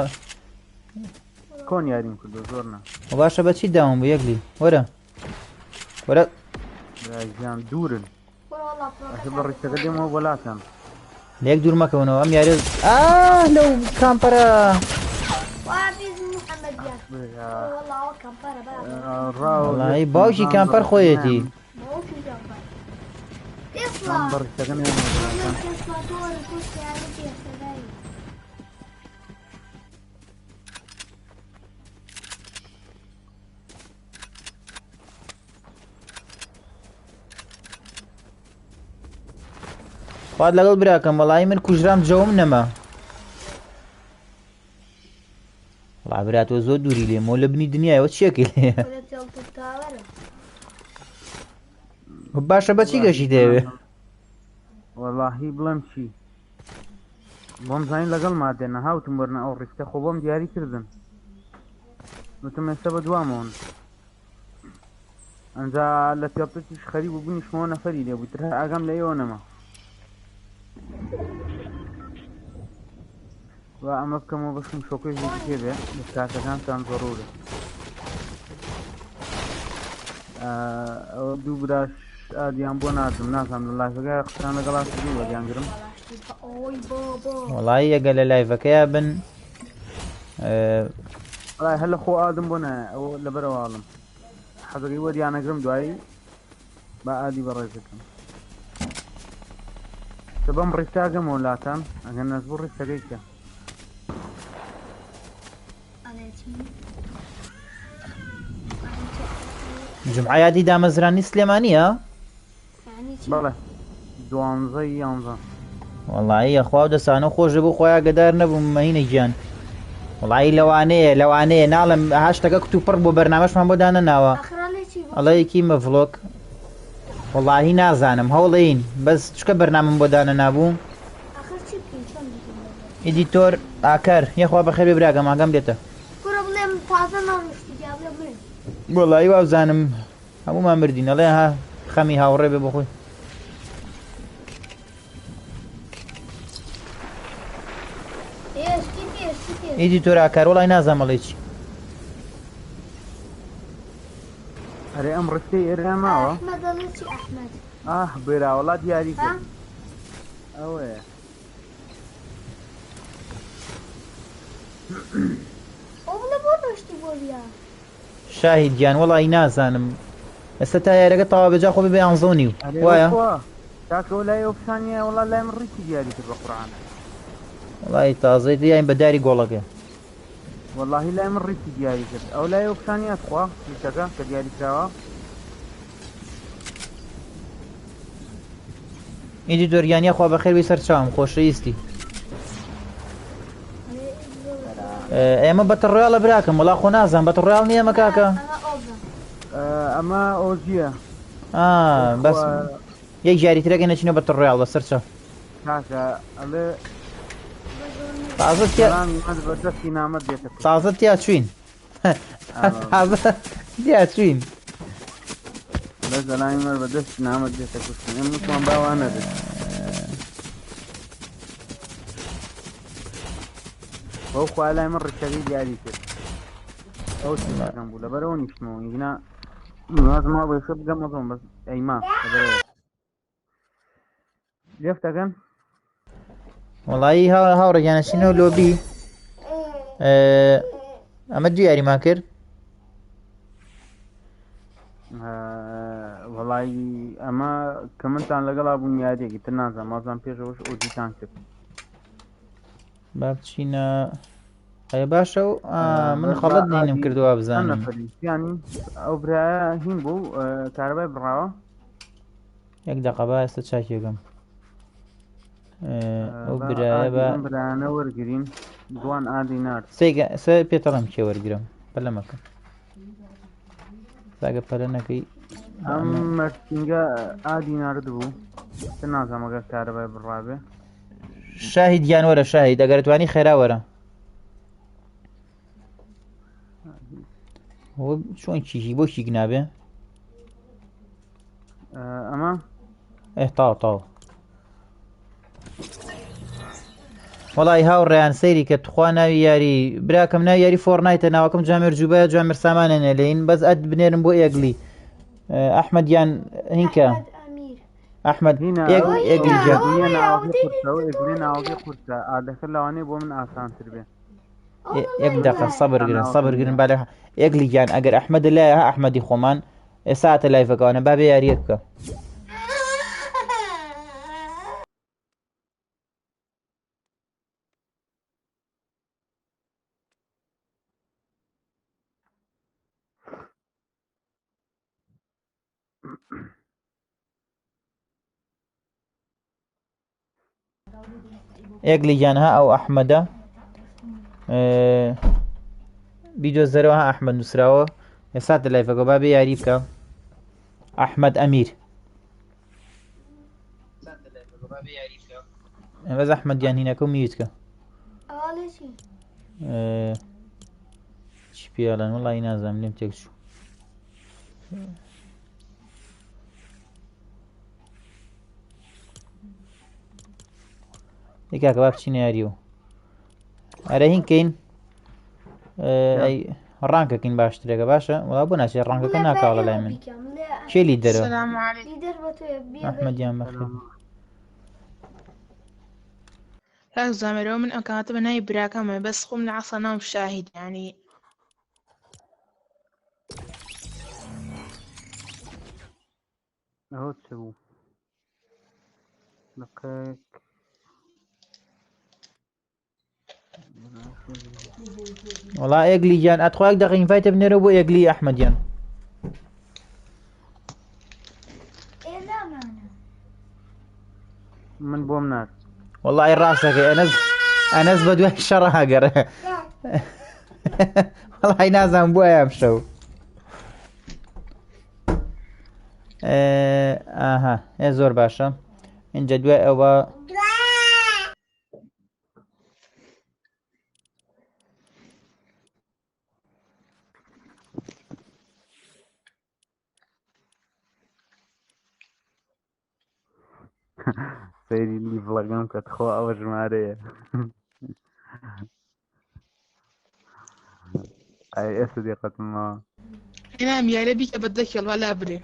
کۆن یاریم کردو زۆر نا باشە بەچی داوم بوو یەکلی وەرە وەرە ژیان دوورن بە ڕیشتەکە دێمەوە وەلاتان لێک دوور مەکەونەوە ئەم یاری لەو کامپەرە وەڵی باوکی کامپەر خۆیەتی بە ڕیشتەکە خوات لەگەڵ براکەم وەڵی من کوژرام جەوم نەما وڵا براتۆ زۆر دووری لێمەوە لە بنی دنیایەوە چیەکەی لێ باشە بەچی گەشی دەوێ وەڵاهی بڵێم چی بۆم زانین لەگەڵ مادێنە هاوتم وەرنە ئەو ڕیشتە خۆ بۆم دیاری کردن وتم ئێستا بە دوامەوەن ئەنجا لە تێپتیش خەریب و بوونیشمەوە نەفەری لێ بوویتر هەر ئاگام لە ئێوە نەما و ئەمە بکەمەوە بەشم شۆکەی پێ بێ کاتەکانتان زۆرورە ئەوە دوو براش ئادیان بۆ نادم نازانم لە لایفەکە قسان لەگەڵا کردوو وەریانگرم وەڵی ئەگە لە لایڤەکەیە بن وڵای هەر لە خۆ ئادم بۆ نایە ئەوە لەبەرەواڵم حەزەکەی وەریانەگرم دوایی با ئادی بەڕێز دەکەم بەم ڕیشتاگەم وڵاتان ئەگەر نەزبوو ڕیشتەکەیکە جمعە یادی دامەزرانی سلێمانیە بەڵێ 12 وەڵی یەخوا و دەسانە خۆشە بۆ خۆیان گەدار نەبووم مەهینە گیان وەڵی لەوانەیە ناڵم هاشتەکە کت و پڕ بۆ بەرنامەشمان بۆ دانەناوە ئەڵەیەکی مەڤڵۆک وەڵاهی نازانم هەوڵین بەس چکە بەرنامەم بۆ دانە نابوو ئیدیتۆر ئاکەر یەخوا بەخێر بێ براگەم ئاگام لێتە وەڵی وابزانم هەمومان مردین ئەڵێ ها خەمی هاوڕێ بێ بۆ خۆی ئیدیتۆر ئاکار وەڵی نازانم ئەڵێ چی ئەرێ ئەم ڕستەی ئێرە ماوە ئەحمەد دەڵێ چی ئەحمەد بێراوەڵا دیاری ها کرد ئەوەیە ئەو بڵێ بۆ دۆشتی بۆ بیا شاهید گیان وەڵی نازانم ئێستا تا یارەکە تەوا بێجا خۆ ببێ ئەنزۆنی و وایە تاکە و لای ئۆپشانیە وڵا لای من ڕیکی دیاری کرد بە قورعان وڵی تازەی دیین بەداری گۆڵەکە واللهی لای من ڕیکی دیاری کرد ئەو لای ئۆپشانیە خوا ریکەکە کە دیاری کراوە ئیدی دۆریانیا خوا بەخێر بی سەر چاوم خۆشەویستی ئێمە بەتەڕۆیاڵە براکەم وڵا خۆ نازان بەتەڕۆیاڵ نییە ئەمە کاکە ئەمە ئۆژیە بەس یەک جاریترەکە نەچینە بەتەڕۆیاڵ بەسەر چاو کاکە ئەڵێ بەدەستی نامە دێتە تازە تیا چوین تیا چوین لە زەلای مەر بەدەستی نامە دێتە کوشتن ئەم وتمان باوان نەدێت بەو خوا لای من ڕشەکەی دیاری کرد ئەو چم بوو لەبەرەوە نیشتمەوە ئینگنا نازما بەشە بگەمەزۆم بەس ئەیما لێفتەکەن وڵایی هاوڕێگیانەچینەوە لۆبی ئەمە دوو یاریمان کرد وەڵایی ئەمە کە منتان لەگەڵا بوون یادێکی تر نازان مازان پێشەوەش ئۆجیتان کرد با بچینە ئەیە باشە و من خەڵەت دێنم کردووە بزانم ینی ئەو برایە هین بوو کارەبای بڕاوە یەک دەقەبا ئێستا چاکێکم ئەو برایە بە برانە وەرگرین دوان ئادی نار سێ پێتەڵم کێ وەرگرم پەلەمەکە ساگە پەلە نەکەی ئەم مەرسینگە ئادی نارد بوو تە نازانمەگە کارەبای بڕابێ شاهید گیان وەرە شاهید ئەگەر توانی خێرا وەرە چۆن کیژی بۆ شیک نابێ ئەمە تاو وەڵی هاوڕێیان سەیری کە توخوا ناوی یاری براکەم ناوی یاری فۆرنایتە ناوەکەم جامێر جوبە جامێر سامانێنێ لەین بەس ئەد بنێرم بۆ ئێگلی ئەحمەدیان هینکە ئەحمەد ئێگلی ناوەکەی قورسە ئادەکە لەوانەیە بۆ من ئاسانتر بێ یەک دقە سەبرگرن با ئێگلی گیان ئەگەر ئەحمەدە لایە ئەحمەدی خۆمان ئێستا هاتە لایڤەکەوانە با بێ یاریە بکە ئێگلی گیانها ئەو ئەحمەدە بیدۆزەرەوە ئەحمەد نووسراوە ئێستا هاتە لایڤەکە با بێ یاری بکە ئەحمەد ئەمیر بەس ئەحمەدیان هینەکە و میوتکە چی پێڵێن وەڵی نازانم لێم تێک چوو کاکە با بچینە یاریەوە ئەرە هینکەین ڕانکەکەین باشترێکە باشە وڵا بۆ ناچێت ڕانکەکە ناکاوڵە لای من کێ لیدەرە ئەحمەدیان بەخێر لا زامرو من أكاتب ناي براكم بس خم العصا نام شاهد يعني ئەوە چ بوو لەقەک وڵا ئێگلی گیان ئەتخواک دەقین فایتە بنێرە بۆ ئێگلی ئەحمەدیان من بۆم نار وەڵی ڕاستەکەی ئەنەس بە دوای شەڕە هەگەڕێ وەڵی نازانم بۆ ئەم شەو ئاها زۆر باشە اینجا دوای ئەوە سەیری لیڤڵەکەم کە تخۆ ئەوە ژمارەیە ئەی ئێستا دێقەتمەوە نام يا لبيك بدك ولا بري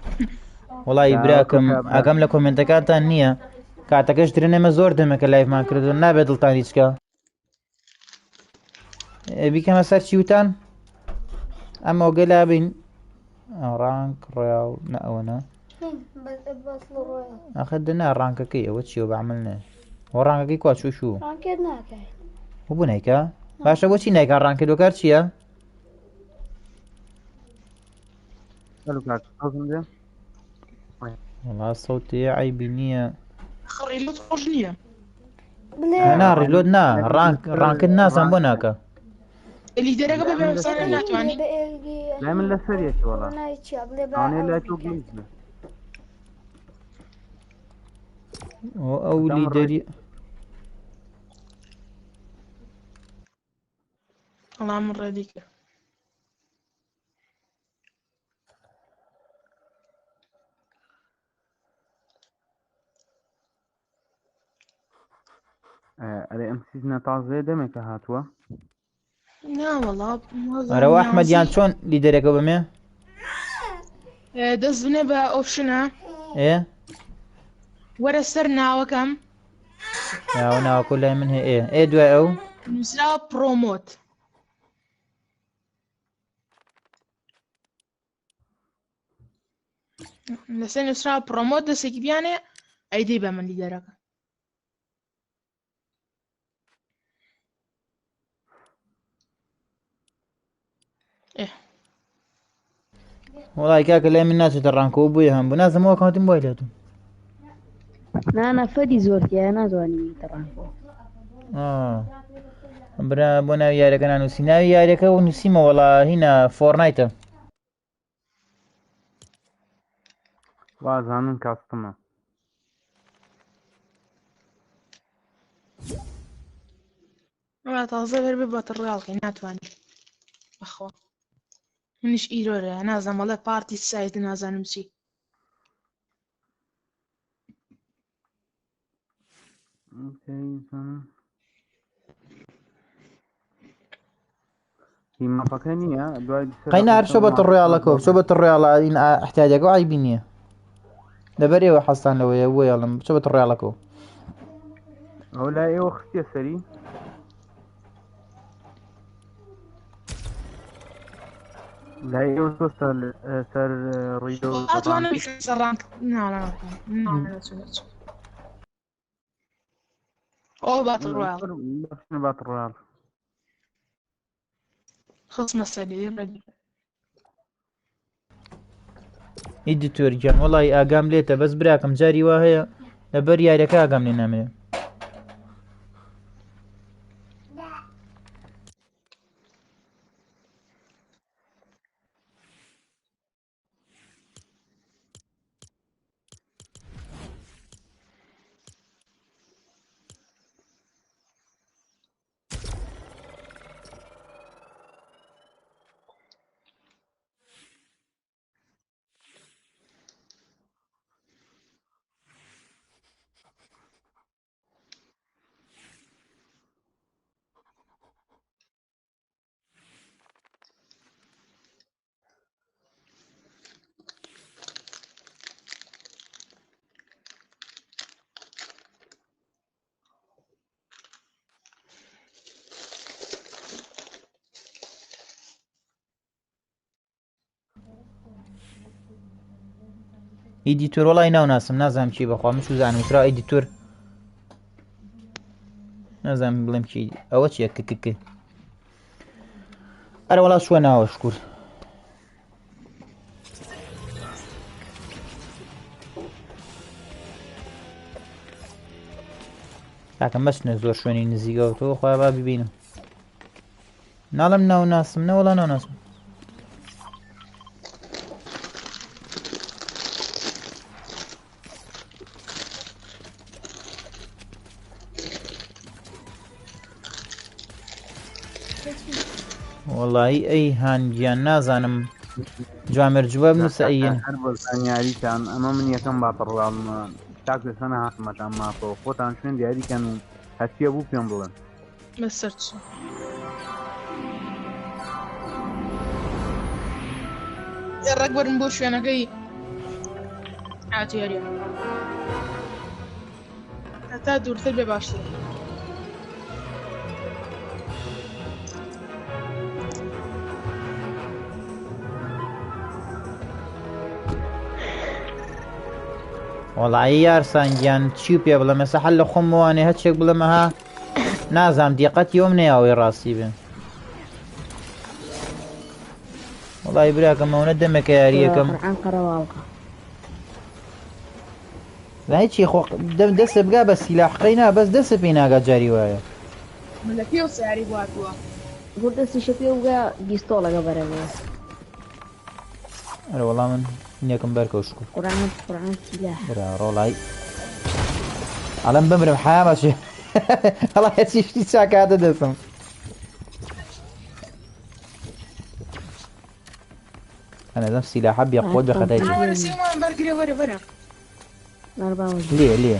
والله براكم اقام لكم من تكاتان نية كاتكش تريني مزور دمك اللايف ما كردو نابي دلتان يسكا بيكما سر شيوتان اما وقلا بين رانك رويال نأونا اخدنا رانك كي وتشيو بعملنا ورانك كي كوات شو رانك ناكاي وبو نيكا باشا وشي نيكا رانك دو كارتشيا والله صوتي عيبي نية ريلود خرجنية انا ريلود نا رانك الناس ام بناكا اللي درجة ببيع صار ناتواني لا من لا سريع والله انا لا توقيت واولي دري الله مرة ديك أري أم سيزنا تعزي دمك هاتوا لا والله ارو احمد يان شون لي دريكو بمي دز بنبا اوبشنا ايه ورا سرنا وكم يا انا كلها منها ايه دوا او نسرا بروموت لسه نسرا بروموت دس كبيانه ايدي بمن لي درجة ايه والله كاك اللي من الناس ترانكو بويا هم بناس مو كانت موبايلاتهم أنا فدي زورتي أنا زواني ترانكو برا بنا يارك انا نسينا يارك ونسيما والله هنا فورنايت وازانن كاستما ما تغزل ببطل الريال كي ناتواني أخوة منش إيروري أنا زمالة بارتي سايد نازا نمشي هي ما فكانية قينا عارف شو الريال كوب شو الريال إن احتاجك وعيبيني دبري وحصان لو يلا شو الريال كوب أو لا إيه وختي سري لا إيه وصل سر ريدو أتوانا بيكسر رانك لا أو باتل رويال باتل رويال خلصنا السري رجل إديتور جان والله أقام ليته بس براكم جاري وهي لبر يارك أقام لنا منه إديتور والله ناو ناسم نازم چی بخوا مشو زانم ترا إديتور نازم بلم چی أو چی كك أنا والله شو أنا أشكر لكن بس نزور شوية نزيقة وتو خويا بابي بينم نعلم ناو ناسم نا والله ناو ناسم والله أي هانجيان نازانم جوامر جواب نسائيين هربل ثانياري كان أما من يكن باطل رويال تاكل سنة هاتمت أما فوتان شوين دياري كانوا هاتي أبو بيان بلن ڕێک وەرن بۆ شوێنەکەی ئاتیێریە هەتا دوورتر بێ باشتر وەڵایی یارسانگیان چی و پێ بڵێ مەسە حەل لە خۆم وانێ هەچێک بڵێمەها نازام دیقەتی ئەوم نەیاوەی ڕاستی بێن وەڵی براکەمەونە دەمەکە یاریەکەم هیچی خۆ دەستە بگا بە سیلاحقەی نا بەس دەستە پێی ناگات جاری وایە من لە پێو سیاری بواتووە بۆ دەستیشە پێ وگا دیستۆڵەکە بەرەوە ئەرە وەڵام من نیەکەم بەرکەوشکو قورآن سیلاح برا ڕۆڵای ئەڵەم بمرم حیا باشێ هەڵا هەچی شتی چاکاتە دەسم ئەنەدەم سیلاحە بێ خۆت بەخەتای سیمان بەرگرێ وەرە وەرە لێ لێ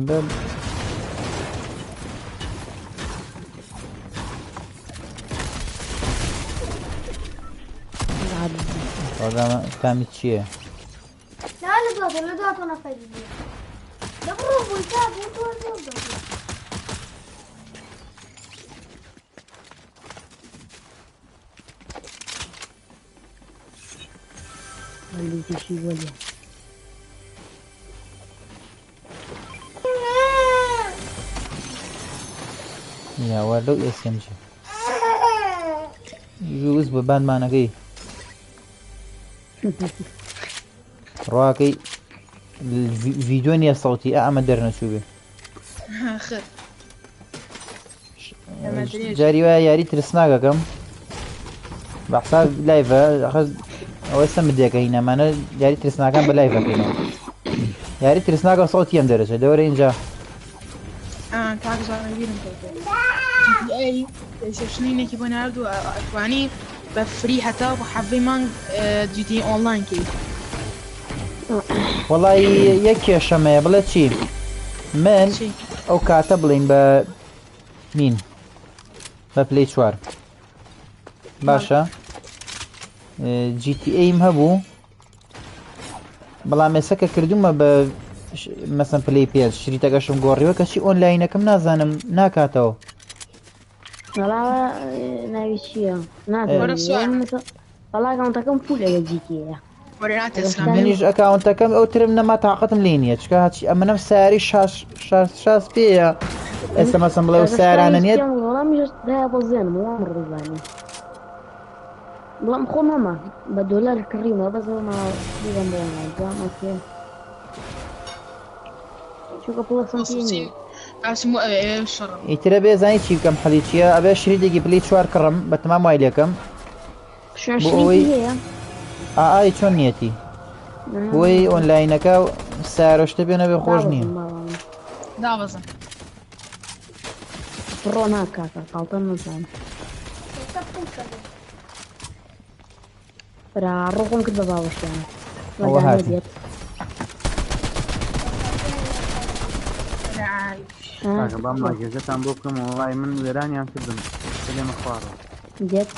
بل والله فهمت شيء لا لا دوت انا فايدة ده برافو يتابع انتوا اللي تشي ولا يا ولو SMG يجوز ببان مانەکەی ڕواکەی ڤیدیۆ نییە سەوتی ئەمە دەرنەچوو بێ جاری وایە یاری ترسناکەکەم بەحسا لایڤە ئەوەی سەم بدێکە هینەمانە یاری ترسناکان بە لایڤەکەینەوە یاری ترسناکە سەوتی ئەم دەرەچێت لەوەرە اینجا شنینێکی بۆ نردوو ئەتوانی بە فری هەتا بۆ حەڤەی مانگ GTA ئۆنلاین کەیت وەڵی یەک کێشەمەیە بڵێ چی من ئەو کاتە بڵین بە مین بە پلەی 4 باشە GTAم هەبوو بەڵام ێسەکە کردومە بە مەسەن پلەی 5 شریتەکەشم گۆڕیوە کەچی ئۆنلاینەکەم نازانم ناکاتەوە ناوی چییە بەڵا ئەکاونتەکەم پول لە GTA منیش ئەکاونتەکەم ئەو ترم نەما تااقەتم لێ نییە چکە هاچی ئەمەنەم ساری شاس پێیە ئێستا مەسم بڵێ و سارانە نیێت بۆ زێنم ڕزانانی بەڵام خۆمەمە بە دۆلار کڕیمە بەزەمە چووکە پڵەسم ئیترە بێزانی چی بکەم حەلی چییە ئەبێ شریدێکی پلی 4 کڕم بە تەمام وای لێکەم بۆ ئەوەی ئای چۆن نیەتی بۆی ئۆنلاینەکە سارۆشتە بێنە بێ خۆش نییە دابەزم ڕۆ ناکاکە قاڵتە نزانم ڕۆخۆم کرد بە باوەشیانە بام ماگێزەتان بۆ بکەم وڵای من وێرانیان کردم لێمە خوارەوە دێت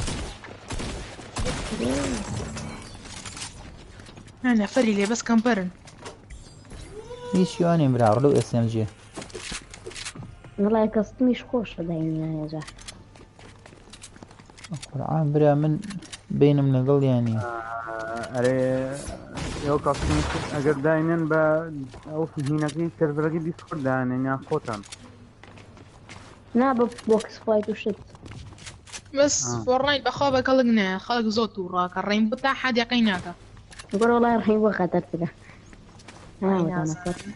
نەفەری لێ بەس کەمپەرن هیچ شیوانێ براڕ لەو SMG وڵای کەستمیش خۆشە داینیانێجا قورعان برا من بینم لەگەڵ یانی ئەرێ ئێوە کاستم ئەگەر داینێن بە ئەو هینەکەی سەرڤەرەکەی دیسکۆرد دانێنیان خۆتان نا بە بۆکس فایت و شت بەس فۆڕنایت بەخوا بە کەڵک نایە خەڵک زۆر تووڕاکە ڕێین بۆ تا حەدیقەی ناکە گۆڕ وڵای ڕێی بۆ خەتەرترە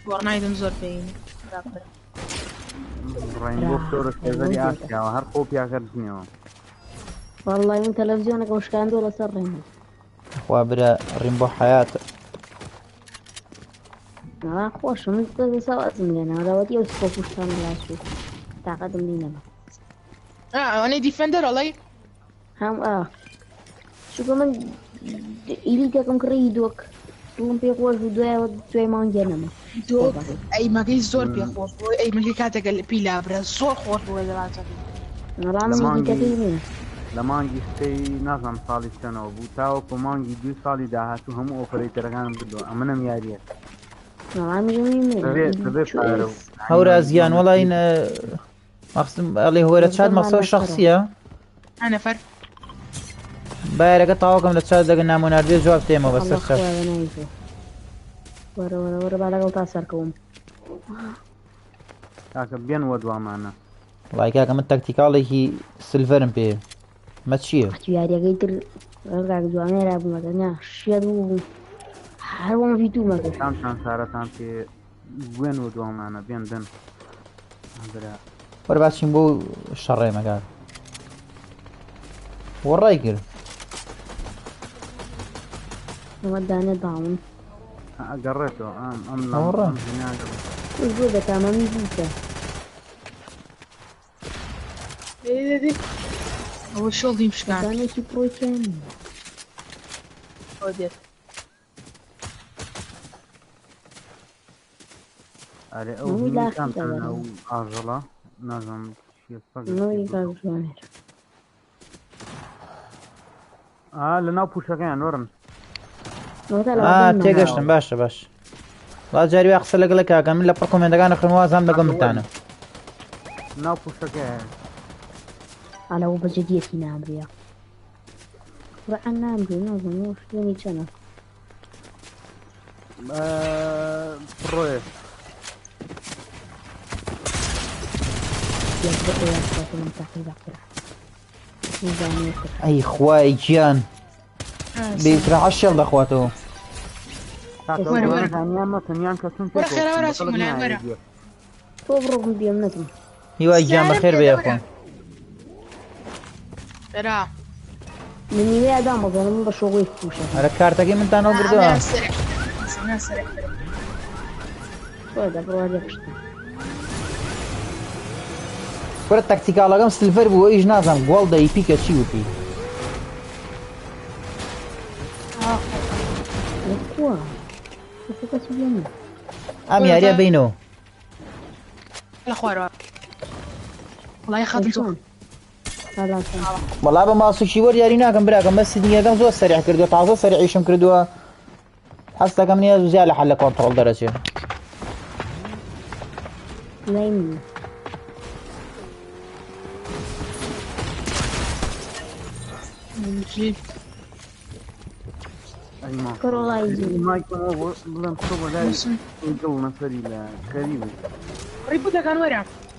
فۆڕنایتم زۆر پێین ڕێین بۆ پتۆرە سێڤەری ئاسیاوە هەر خۆ پیاکردنیەوە والله من تلفزيونك وشكاندو لسر ريمو خوا برا ريمبو حياته خوش من تسوى اسم لنا راودي وسكوب وشتان لا شو تعقدم لينا انا ديفندر والله هم چونکە من ئیلیتێکم کڕی دۆک دوم پێ خۆش و دوای مانگێ نەما دۆ ئەیمەکەی زۆر پێخۆش بوو ئەیمەکەی کاتێکە لە پیلابرە زۆر خۆش بووە لەڵاتەکەی نەڵام ئیلیتەکەی نییە لە مانگی سپەی نازانم ساڵی چەنەوە بوو تاوەکو مانگی 2 ساڵی داهاتوو هەموو ئۆپەرەیتەرەکانم بردووە ئەمنم یاریە هەورا زیان وەڵی مەقسم ئەڵێ هۆرە چات مەقسەوە شەخسیە نەفەر بایەرەکە تاواکەم لە چات دەگەن نامۆناردێ جواب تێمە بەسەر چات وەرە با لەگەڵ تا سەرکەوم کاکە بێنوە دوامانە وڵای کاکە من تەکتیکاڵێکی سلڤەرم پێ مە چییە؟ یاریەکەی تر جوانێرا بوومەکە نا شێت بوو هەروەم ڤیتومەکە تان سارەتان پێ بێنوە دوامانە بێن دەن وەرە باسچین بۆ شەڕێمەکار وەڕای کرد ئەمە دانێ داون ئەگەڕێتەوە ئەم زۆر دەتامەمی بووکە ئەوە شۆڵدیم شکان دانێکی پرۆیکەن دێت ئەرێ ئەو ئاژەڵە نازانم لە ناو پوشەکەیان وەرم تێگەشتم باشە باش وا جاری وا قسە لەگەڵ کاکە من لە پڕ کۆمێندەکان خوێنوازام دەگەم بتانە ناو پوشەکەی ئالەوە بەجددیەتی نامرە ڕعەن نامرێ نازانم شوێنی چەنە پڕۆیە ئەی خوای گیان بێترا عەشێڵ دەخواتەوە تۆ بڕۆ بێم نەکەم هیوای گیان بەخێر بێ خۆم منیوێ ئەدام بەزانم بە شۆڵی پوشە هەرە کارتەکەی منتانەوە بردووە وەرە تەکتیکاڵەکەم سلڤەر بووە ئیش نازانم گوڵ دەی پیکە چی وتی ئەم یاریە بینەوە لە خوارەوە وڵای خاتم چۆن وەڵا بە ماسوشی وەر یاری ناکەم براکەم بە سیدنیەکەم زۆر سەریع کردووە تازە سەریعیشم کردووە حەست دەکەم نییە زیاد لە حەل لە کۆنتڕۆڵ دەرەچێت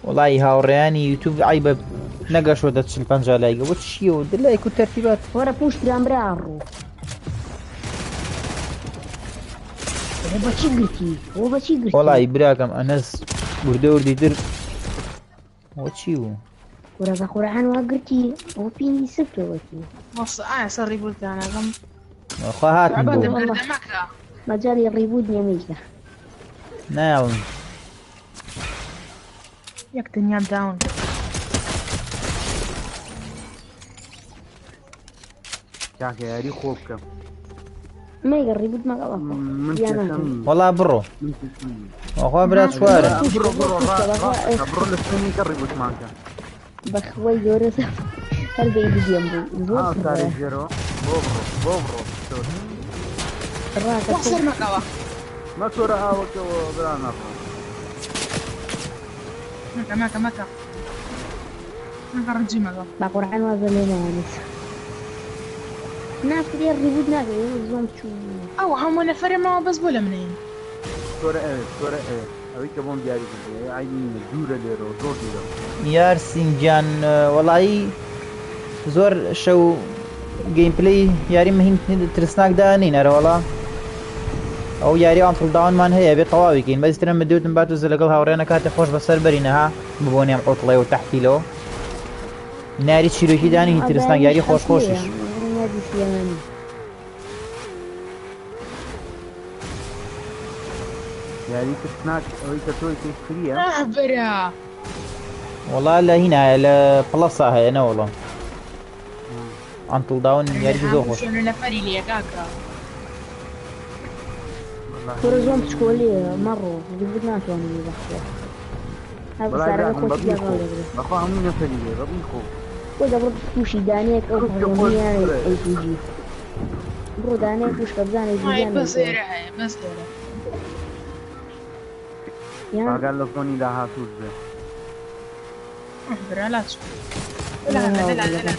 وڵی هاوڕێیانی یوتیوب ئای بە نەگەشوە 40-50 لایگە بۆ چیەوە دلایک و تەرتیبات وەرە پوشتیان برا ڕوو بەچی گرتی ئەوە بەچی گرتی وڵی براکەم ئەنەس بوردە وردیتر ئەوە چی بوو وەرە بە قورعان وا گرتی ئەوە پێنی سفتەوەتی سەڕی بولتانەکەم خوا هاتم بۆ مەجای ڕیبوود نیەمەیکە ناوم یەک دنیام داون کاکە یاری خۆ بکەم مەیگە ڕیبوود مەگەڵە وەڵا بڕۆ ئەخوا برا چوارە بڕۆ لە سنی کە ڕیبوتمانکە بەخوای گەورە هەر بەی بدێم بوو بۆ مەتۆرە ئاوەکەەوە برا ناڕۆ مەکە ڕجی مەگە با قورعان وازە لێ نایانێت نافرێ ڕیبوود ناکەی زۆم چوو ئەو هەموو نەفەرێ ماوە بەس بۆ لە منین تۆرە ئەوەی کە بۆم دیاری ئاینی دوورە لێرەوە زۆر دوورە یار سینگیان وەڵایی زۆر شەو گەیمپلەی یاری مهین ترسناکدا نینەرەوەڵا ئەو یاری ئەمپڵداوانمان هەیە بێت تەواویکەین بەسترم بدوتم بات وزە لەگەڵ هاوڕێنە کاتێ خۆش بەسەر بەرینەها ببوونێم عوتڵێ و تەحتیلەوە ناری چیرۆکی دانی هی ترسناک یاری خۆشخۆشیش یاری ترسناک ئەوەی کە تۆی تێکریە برا وەڵا لە هینایە لە پڵەسا هەیە نەوەڵە عنتڵ داون یاریکی زۆر خۆش نەفەری لێ کاکە تۆرە زۆم بچکۆلیە مەڕۆ دیگە ناتوانم بەخۆ هەر سارە خۆشی لەگەڵ بەخوا هەموو نەفەری لێ ڕەبی خۆ بۆ دەبڕ تووشی دانەیەک ئەو هەڵۆمیان ئەیپیجی بڕۆ دانەیە تووشکە بزانێ بەس ئێرە هەیە بەس ئێرە ئاگەر لە فۆنی داهاتووش بێ برا لا تشوف لا لا لا لا لا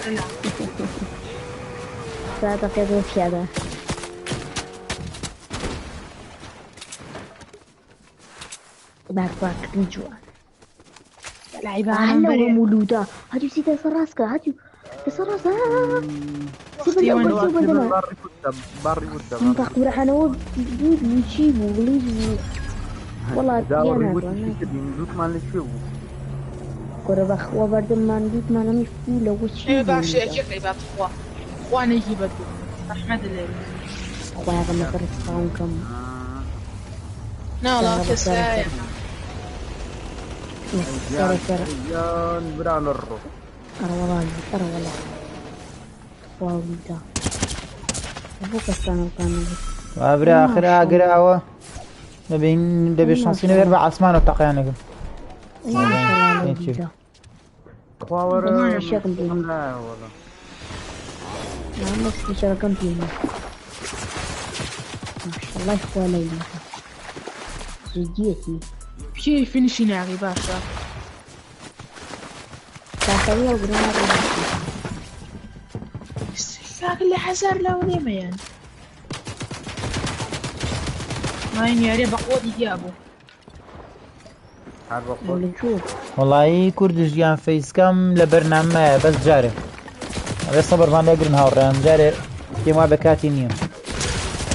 ساعتە قێزۆ پیادە باکردن جوان لعيبان هلا مولودة هاتيو سيدة سراسكا هاتيو سراسكا سيبا باري ودا نطاق ورحنا ونجيبو وليجو والله داوري ودا دوت مال شو كورا بخوا بردم من دوت ما نمي فولا وشي ايه باش كيف يبات خوا خوانا يجيبك رحمة الله خوا هذا ما فرصتهم كم لا والله تسايا سرا يان بران الرو أرى والله واو دا أبوك استانو كانوا وابرا آخر قراوة دبي شانسيني بيربع عثمان وتقيانكم خواور لا والله نعم بس شركم فينا ما شاء الله إخوة ليلى زجيتي كيف فينيشين يا أخي باشا تاخذي الجرام استفاق اللي حزر لوني ميان ما ينياري بقودي جابو والله كردش جان فيس كم لبرنامج بس جاري بس صبر ما نقدر نهار جاري كيما بكاتي نيو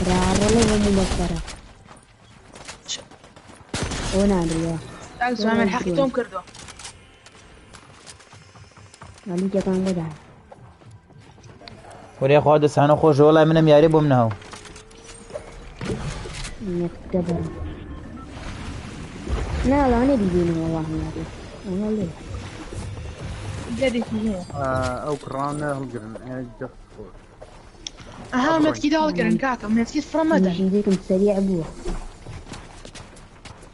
راه مو مسكرة وانا ادري تعال سامع الحكي توم كردو مالي جا كان بدها وريا خو هذا سانو خوش والله منهم ياري بو منه نكتبر لا لا انا بيجيني والله ما انا ليه جدي فيه او كرانا هلقرن جف اها ما تكيد هلقرن كاكا ما تكيد فرمدا يجيك سريع ابوه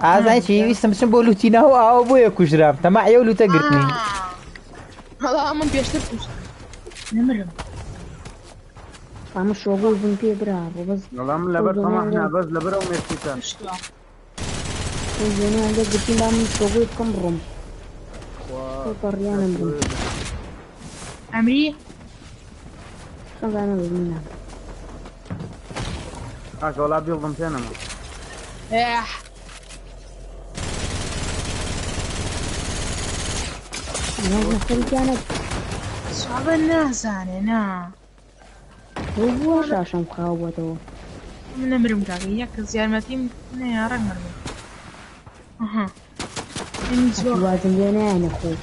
هذا شيء يسمى بولوتينا هو او ابويا كشرام تما يولو تقرتني هذا من بيشترك نمرم عم شغل بنتي برافو بس والله من لبر طمحنا بس لبر وميرتيتا وزينا عندك قلت لهم شغل كم رم وطريانا بنت عمري خذانا بمنا والله بيضم سينما اح انا خليك انا صعب الناس انا هو شاشة مخاوته من امرم كاكي ياك زيارمتي يا رجل اها وازن لينا انا اخوي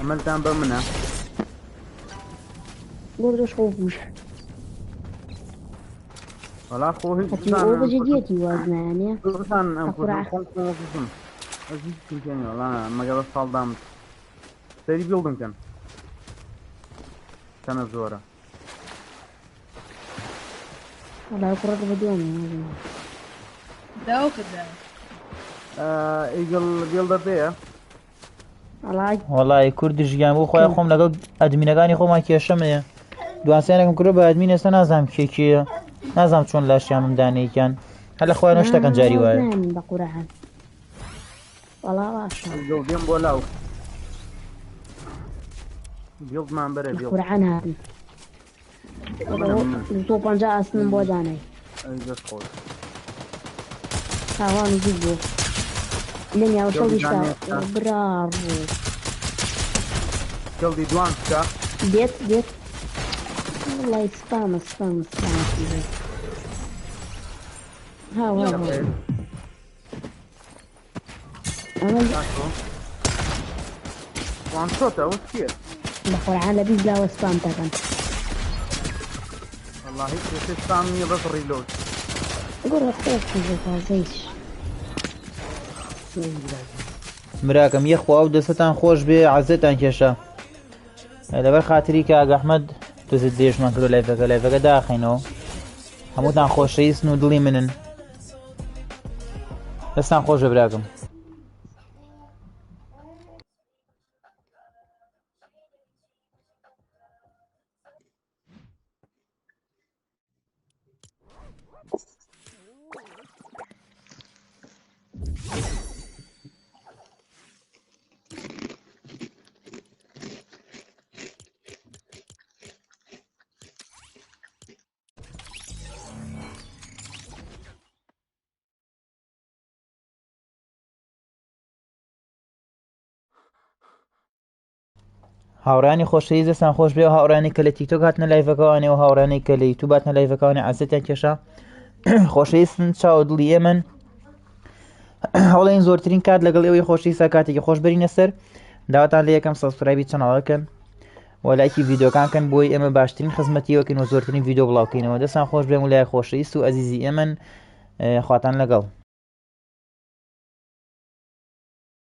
عملت انبر منها قول خوفوش والله اخوي حتى هو بجديتي وزنه يعني كان والله ما قبل صال سيري بيلدن كان الزورة والله القرى بدوني داو كده ايجل بيلدر بيه والله كردش جان بو خويا خوم لقى ادمينغاني خو ما كيشمه دوانسانكم كرو با ادمين است نازم كيكي نازم چون لاشيام داني كان هلا خويا نشتا كان جاري واي بقرعه والله واش جودين بولاو بيض ما برا بيض قرعان هذا تو بانجا اسن بوداني اي جس خول هاوان جيبو لين يا وصل برافو جلدي دوان كا بيت والله سبام هاو وان شوت او كيف بقول على بيز لا وسبام تاعنا والله هيك سبام بس ريلود قول اختك في فازيش براکەم یەخوا و دەستتان خۆش بێ عەزەتان کێشە لەبەر خاتری کە ئاگا ئەحمەد تۆزت دێژمان کردو لایڤەکە داخینەوە هەمووتان خۆشەویستن و دڵی منن دەستان خۆش بێ براکەم هاوڕانی خۆشەویست دەستان خۆش بێ و هاوڕانی کە لە تیکتۆک هاتنە لایڤەکەوانێ و هاوڕانەی کە لە یوتیوب هاتنە لایڤەکەوانێ عەزەتیان کێشە خۆشەویستن چاوە دڵی ئێمن هەوڵێن زۆرترین کات لەگەڵ ئێوەی خۆشەویستە کاتێکی خۆش بەرینە سەر داواتان لە یەکەم سەبسکرایبی چەناڵەکەن و لایکی ڤیدۆکان کەن بۆی ئێمە باشترین خزمەتیەوەکەین و زۆرترین ڤیدۆ بڵاوکەینەوە دەستان خۆش بێم و لای خۆشەویست و ئەزیزی ئێمن خواتان لەگەڵ